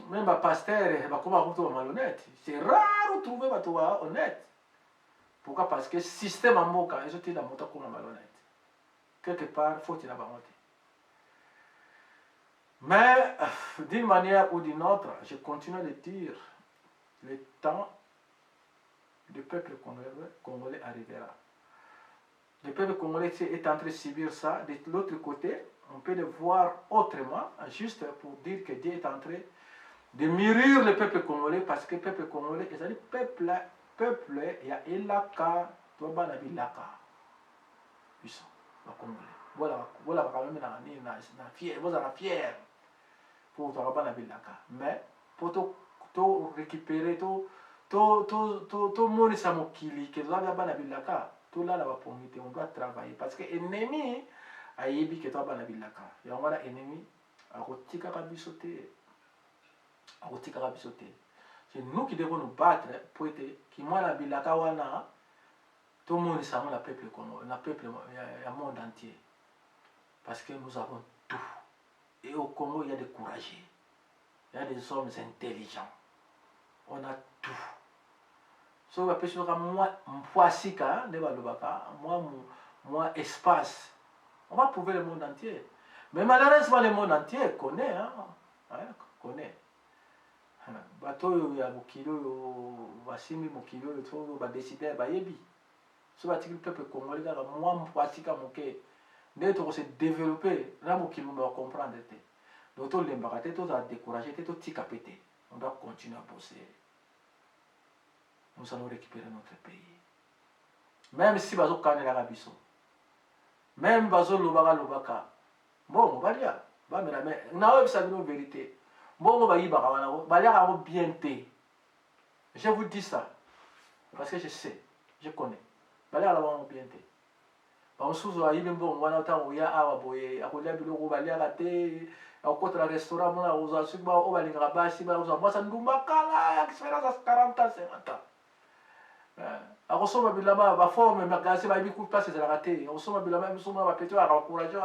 Même les pasteurs, comment malhonnête. C'est rare de trouver des gens honnêtes. Pourquoi? Parce que le système en moka, ils ont été comme malhonnête. Quelque part, il faut qu'il y ait la mais d'une manière ou d'une autre, je continue de dire, le temps du peuple congolais arrivera. Le peuple congolais est en train de subir ça. De l'autre côté, on peut le voir autrement, juste pour dire que Dieu est en train de mûrir le peuple congolais, parce que le peuple congolais, c'est le peuple, il y a Elaka, Toba Nabilaka. Puissant, le Congolais. Voilà, quand même, vous êtes fiers pour Toba Nabilaka. Mais, pour récupérer, tout le monde est mokili, que Toba Nabilaka, tout là, on doit travailler. Parce que l'ennemi a dit que Toba Nabilaka. Il y a un ennemi, a retiré la bisoté. C'est nous qui devons nous battre pour être qui moi la bilaka wana tout le monde sait le peuple le monde entier, parce que nous avons tout, et au Congo il y a des courageux, Il y a des hommes intelligents. On a tout. So va pêcher moi espace. On va prouver le monde entier. Mais malheureusement le monde entier connaît connaît. Bato ya mokilo basimi mokilo to ba décider ba yebi. So ba tikili peuple congolais kaka moi mpwasika moke. Nde to se développer na mokilo ba comprendre te. Donc to lembaka te to za décourager te to tika pété. On doit continuer à bosser. Nous allons récupérer notre pays. Même si bazo kanela biso. Même bazo lobaka. Bon, va dire. Va me la mettre. Na o bisa une vérité. Bon, on va y aller bien té. Je vous dis ça. Parce que je sais. Je connais. Bali ala wa bien té. Ba musuzu wa yibe mbongo wana utango ya awa boye. Akolia biloko bali ala te. Akota na restaurant mona uza suba o bali ngabasi ba uza mwasa ndumba kala ya expérience 40 ans 50 ans. Akosoma bilama ba forme magasi ba biku place za raté. Akosoma bilama bisoma ba peto a encourager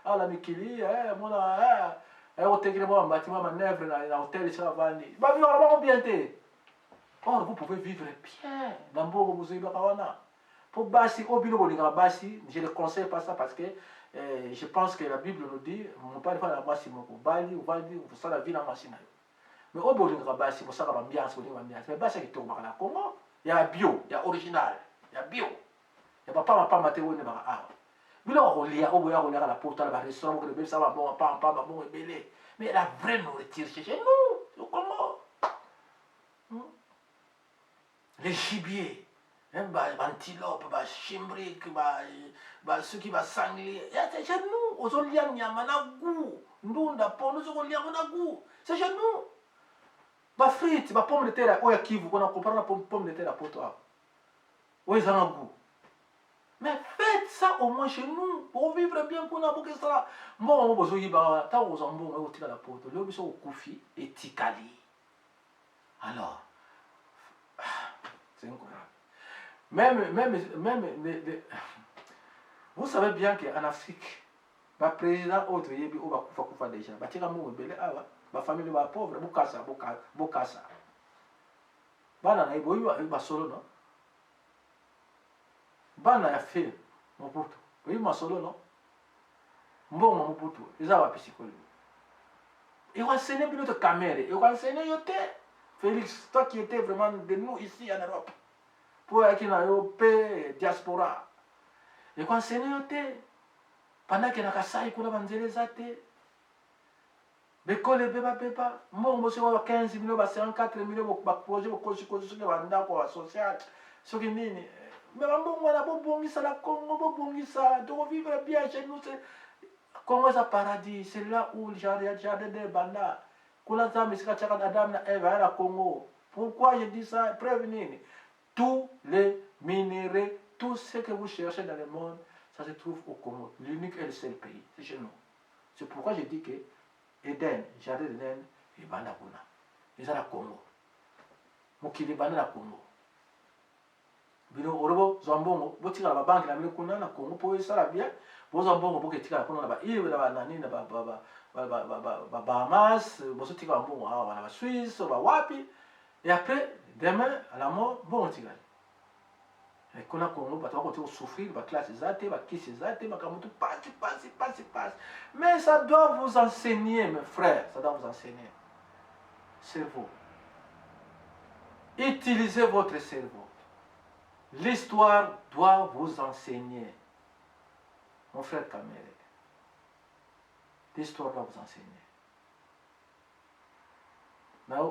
ala mikili mona otegele un bâtiment manœuvre dans l'hôtel sur la vanille. Bah vivre bien té. Or vous pouvez vivre bien dans Bogo Bouzouiba Kawana. Pour Bassi, au bilo Bolinga Bassi, je ne conseille pas ça parce que je pense que la Bible nous dit mon père pas la Bassi mon Bali ou Bali ou ça la vie dans machine. Mais au Bolinga Bassi, pour ça la ambiance, mais Bassi qui tombe là comment? Il y a bio, il y a original, il y a bio. Il y a pas matéo ne va ah. Bilo lia au boya la porte à la restaurant que le bébé ça va bon pas bon et belé. Mais la vraie nourriture chez nous, comment? Les gibiers, antilope, chimbrique, ceux qui va sanglier, c'est chez nous. Aux oliens, il y a managou. Nous, on a pas nous on a managou. C'est chez nous. Bah frites, bah pomme de terre, oh qui vous on comprend la pomme de terre pour toi. Oui, ça a un goût. Mais faites ça au moins chez nous pour vivre bien qu'on a beaucoup ça. Moi, on va y bah ta aux ambons au tika la porte. Le biso au koufi et tikali. Alors, c'est incroyable. Même vous savez bien qu'en Afrique, le président autre yebi o ba kufa déjà. Ba tika mo belé awa, ba famille ba pauvre, bokasa. Bana na ibo ba solo non. Bana ya fait Mobutu. Oui, ma solo non. Mbongo Mobutu, ils ont psychologue. Ils vont enseigner plus de caméra. Ils vont enseigner yote. Félix, toi qui étais vraiment de nous ici en Europe, pour qui na paix diaspora. Ils vont enseigner yote. Pendant que na kasai kuna banzele zate. Bekole beba. Mbongo se wa 15 millions, 54 millions ba projet ko koshi ba ndako wa social. Ce qui nini mais on a bobongisa la Congo, bobongisa, de vivre bien chez nous. Congo c'est un paradis, c'est là où le jardin de Banda. Koulata Miska Tchaka Adam na Eva la Congo. Pourquoi je dis ça? Prévenir. Tous les minéraux, tout ce que vous cherchez dans le monde, ça se trouve au Congo. L'unique et le seul pays, c'est chez nous. C'est pourquoi je dis que Eden, jardin d'Eden, et Banda Kuna. Ils sont la Congo. Mokili Banda la Congo. Bino orobo zambongo botika la banque na mile kuna na Congo po ça la bien bo zambongo bo ketika kuna na ba ile ba nani na ba Bahamas bo sotika mbongo hawa na ba Suisse ba wapi et après demain à la mort bon tika et kuna Congo ba to ko souffrir ba classe zate ba kisi zate ba kamutu passe mais ça doit vous enseigner mes frères, ça doit vous enseigner cerveau. Utilisez votre cerveau. L'histoire doit vous enseigner. Mon frère Kamere. L'histoire doit vous enseigner.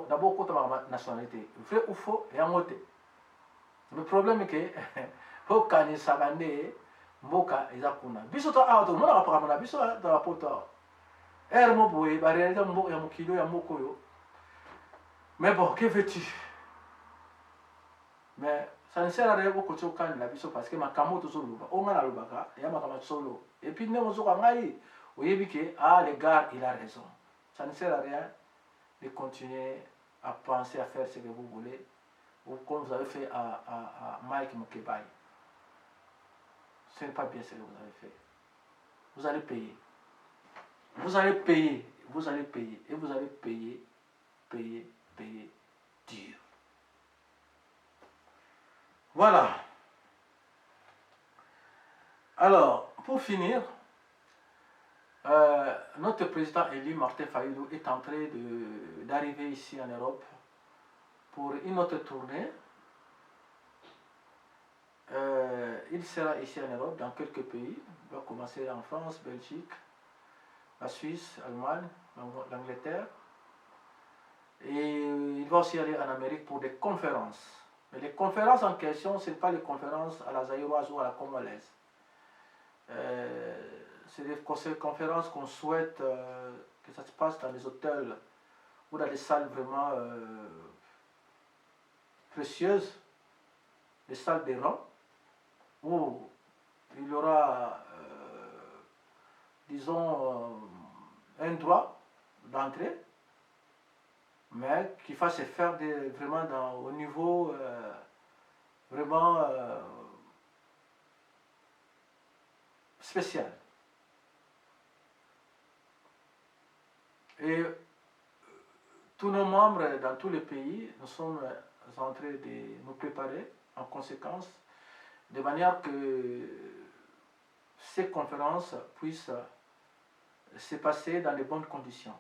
D'abord, quand on a la nationalité, vrai ou faux, il y a un mot. Le problème est que, quand on est sagandé, mboka ezakuna. Biso to auto, mona rapaka na biso dans la poto. Mo boye, ba réalité mbo ya mokilo ya moko yo. Mais bon, que veux-tu? Mais ça ne sert à rien beaucoup de quand la biso parce que ma kamoto solo ba. O ngana lobaka, ya ma kamato solo. Et puis ne mozo ka ngai, oyebi que les gars, il a raison. Ça ne sert à rien de continuer à penser à faire ce que vous voulez, ou comme vous avez fait à Mike Mokebai. Ce n'est pas bien ce que vous avez fait. Vous allez payer. Vous allez payer. Vous allez payer. Et vous allez payer payer dur. Voilà. Alors, pour finir, notre président élu, Martin Fayulu, est en train d'arriver ici en Europe pour une autre tournée. Il sera ici en Europe, dans quelques pays. Il va commencer en France, Belgique, la Suisse, l'Allemagne, l'Angleterre. Et il va aussi aller en Amérique pour des conférences. Mais les conférences en question, ce n'est pas les conférences à la zaïroise ou à la congolaise. C'est des conférences qu'on souhaite que ça se passe dans des hôtels ou dans des salles vraiment précieuses, des salles des rangs, où il y aura, disons, un droit d'entrée, mais qui fasse se faire vraiment au niveau vraiment spécial. Et tous nos membres dans tous les pays, nous sommes en train de nous préparer en conséquence, de manière que ces conférences puissent se passer dans de bonnes conditions.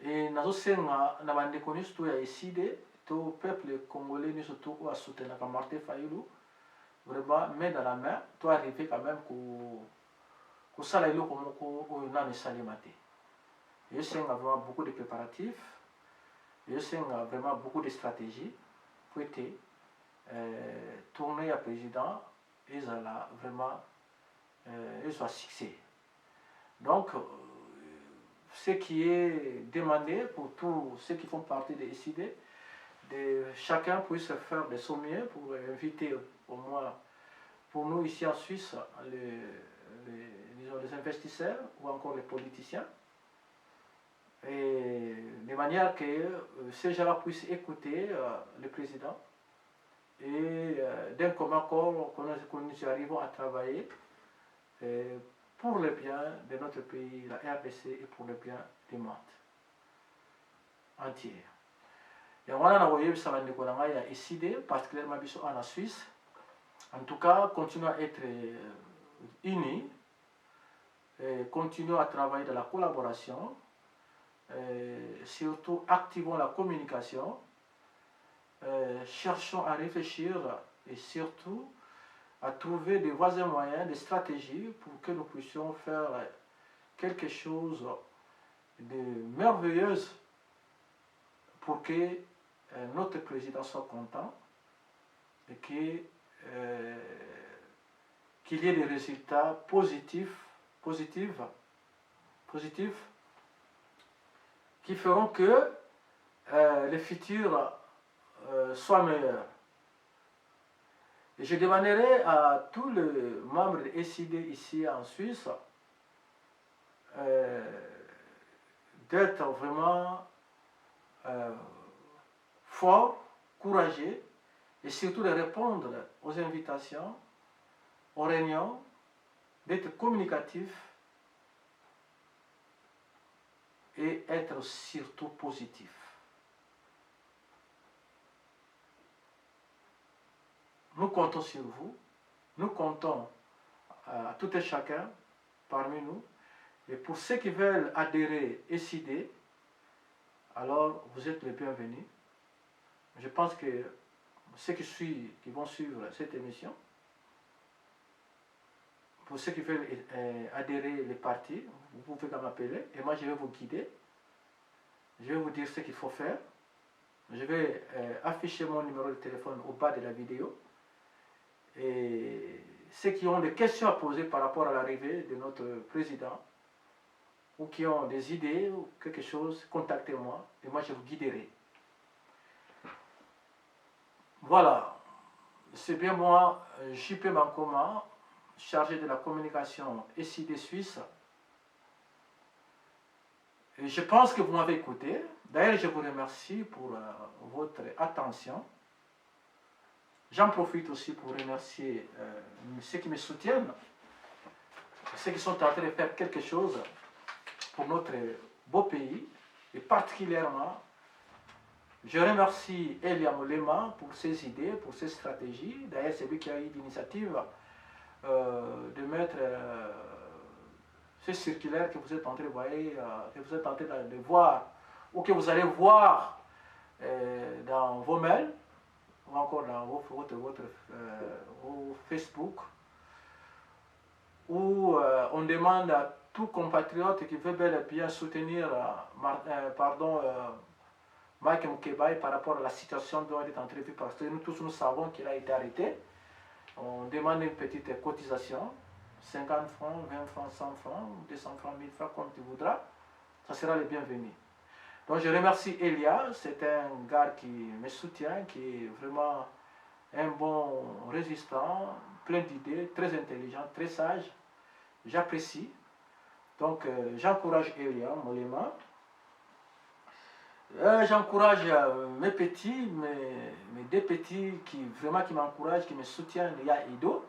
Et nous avons reconnu tout à décider, tout le peuple congolais, nous surtout à soutenir Martin Fayulu, vraiment main dans la main, tout arriver quand même que ça là comme on a salimate. Je sais qu'il y a vraiment beaucoup de préparatifs, je sais qu'il y a vraiment beaucoup de stratégies pour être tourner à président et ça là vraiment soit succès. Donc ce qui est demandé pour tous ceux qui font partie des SID, chacun puisse faire de son mieux pour inviter au moins pour nous ici en Suisse les investisseurs ou encore les politiciens, et de manière que ces gens-là puissent écouter le président et d'un commun accord que nous arrivons à travailler pour le bien de notre pays, la RDC, et pour le bien du monde entier. Et on a envoyé ça à décidé, particulièrement en Suisse. En tout cas, continuons à être unis, continuons à travailler dans la collaboration, surtout activons la communication, cherchons à réfléchir et surtout à trouver des voies et moyens, des stratégies pour que nous puissions faire quelque chose de merveilleux pour que notre président soit content et qu'il y ait des résultats positifs qui feront que le futur soit meilleur. Et je demanderai à tous les membres de SID ici en Suisse d'être vraiment forts, courageux, et surtout de répondre aux invitations, aux réunions, d'être communicatifs et être surtout positifs. Nous comptons sur vous, nous comptons à tout et chacun parmi nous, et pour ceux qui veulent adhérer et SID, alors vous êtes les bienvenus. Je pense que ceux qui vont suivre cette émission, pour ceux qui veulent adhérer les partis, vous pouvez m'appeler et moi je vais vous guider. Je vais vous dire ce qu'il faut faire. Je vais afficher mon numéro de téléphone au bas de la vidéo. Et ceux qui ont des questions à poser par rapport à l'arrivée de notre président, ou qui ont des idées ou quelque chose, contactez-moi et moi je vous guiderai. Voilà, c'est bien moi, JP Mankoma, chargé de la communication SID Suisse. Et je pense que vous m'avez écouté. D'ailleurs, je vous remercie pour votre attention. J'en profite aussi pour remercier ceux qui me soutiennent, ceux qui sont en train de faire quelque chose pour notre beau pays, et particulièrement Je remercie Elia Molema pour ses idées, pour ses stratégies. D'ailleurs, c'est lui qui a eu l'initiative de mettre ce circulaire que vous êtes en train de voir, que vous êtes en train de voir, ou que vous allez voir dans vos mails, ou encore dans votre Facebook, où on demande à tout compatriote qui veut bel et bien soutenir Mike Moukebaye par rapport à la situation dont il est en train de vivre, parce que nous tous nous savons qu'il a été arrêté. On demande une petite cotisation, 50 francs, 20 francs, 100 francs, 200 francs, 1000 francs, comme tu voudras. Ça sera le bienvenu. Donc je remercie Elia, c'est un gars qui me soutient, qui est vraiment un bon résistant, plein d'idées, très intelligent, très sage. J'apprécie. Donc j'encourage Elia Molema. J'encourage mes petits, mes deux petits qui m'encouragent, qui me soutiennent. Il y a Ido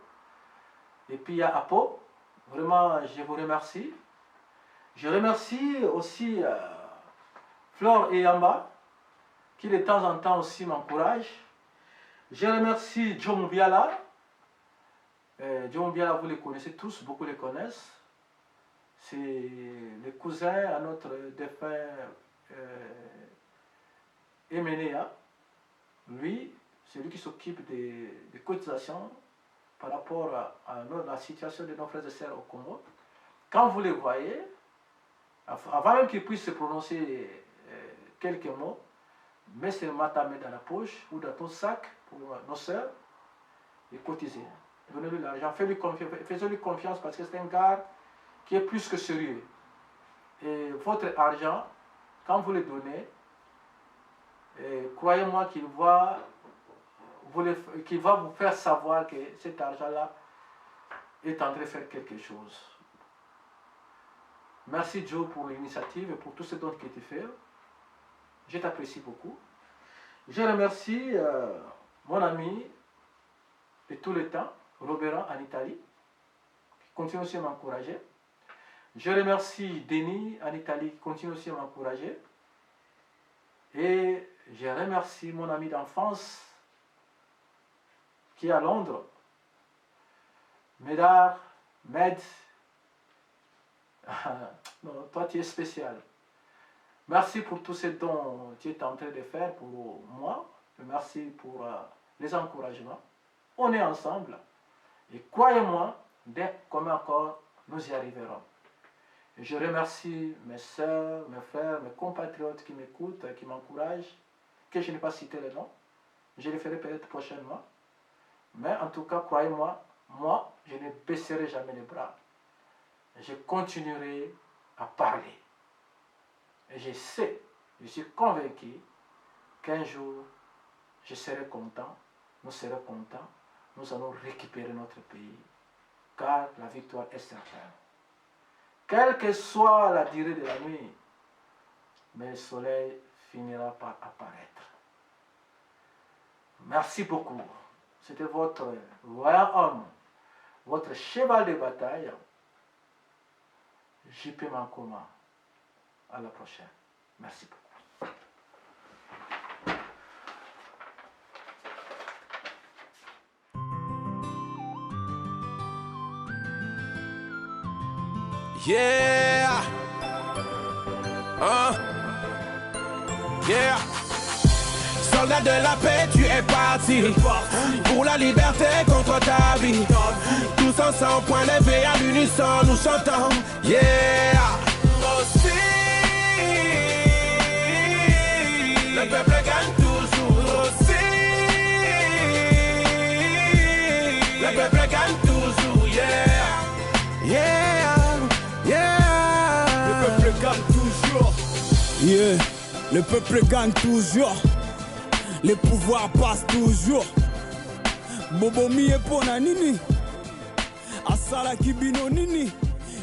et puis il y a Apo. Vraiment, je vous remercie. Je remercie aussi Flore et Yamba qui de temps en temps aussi m'encouragent. Je remercie John Biala. John Biala, vous les connaissez tous, beaucoup les connaissent. C'est le cousin à notre défunt Emenea. Lui, c'est lui qui s'occupe des cotisations par rapport à la situation de nos frères et sœurs au Congo. Quand vous les voyez, avant même qu'ils puissent se prononcer quelques mots, mets seulement ta main dans la poche ou dans ton sac pour nos sœurs et cotiser. Donnez-lui l'argent, faites-lui confiance parce que c'est un gars qui est plus que sérieux. Et votre argent, quand vous le donnez, croyez-moi qu'il va vous faire savoir que cet argent-là est en train de faire quelque chose. Merci Joe pour l'initiative et pour tout ce dont tu as fait. Je t'apprécie beaucoup. Je remercie mon ami de tout le temps, Robert en Italie, qui continue aussi à m'encourager. Je remercie Denis en Italie, qui continue aussi à m'encourager. Et je remercie mon ami d'enfance qui est à Londres, Médard, Med. Non, toi tu es spécial. Merci pour tout ce dont tu es en train de faire pour moi. Merci pour les encouragements. On est ensemble. Et croyez-moi, dès qu'on est encore, nous y arriverons. Et je remercie mes soeurs, mes frères, mes compatriotes qui m'écoutent, qui m'encouragent, que je n'ai pas cité les noms. Je les ferai peut-être prochainement. Mais en tout cas, croyez-moi, moi, je ne baisserai jamais les bras. Je continuerai à parler. Et je sais, je suis convaincu qu'un jour, je serai content, nous serons contents, nous allons récupérer notre pays, car la victoire est certaine. Quelle que soit la durée de la nuit, mais le soleil finira par apparaître. Merci beaucoup. C'était votre royal homme, votre cheval de bataille, JP Mankoma. À la prochaine. Merci beaucoup. Yeah. Yeah. Soldat de la paix, tu es parti pour la liberté contre ta vie. Tous ensemble, point levé à l'unisson, nous chantons. Yeah. Le peuple gagne toujours aussi. Le peuple gagne toujours, yeah. Yeah, yeah. Le peuple gagne toujours. Yeah. Le peuple gagne toujours. Les pouvoirs passent toujours. Bobomi et Ponanini. Asala Kibino Nini.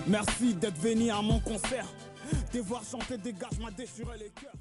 Merci d'être venu à mon concert. Te voir chanter dégage m'a déchiré les cœurs.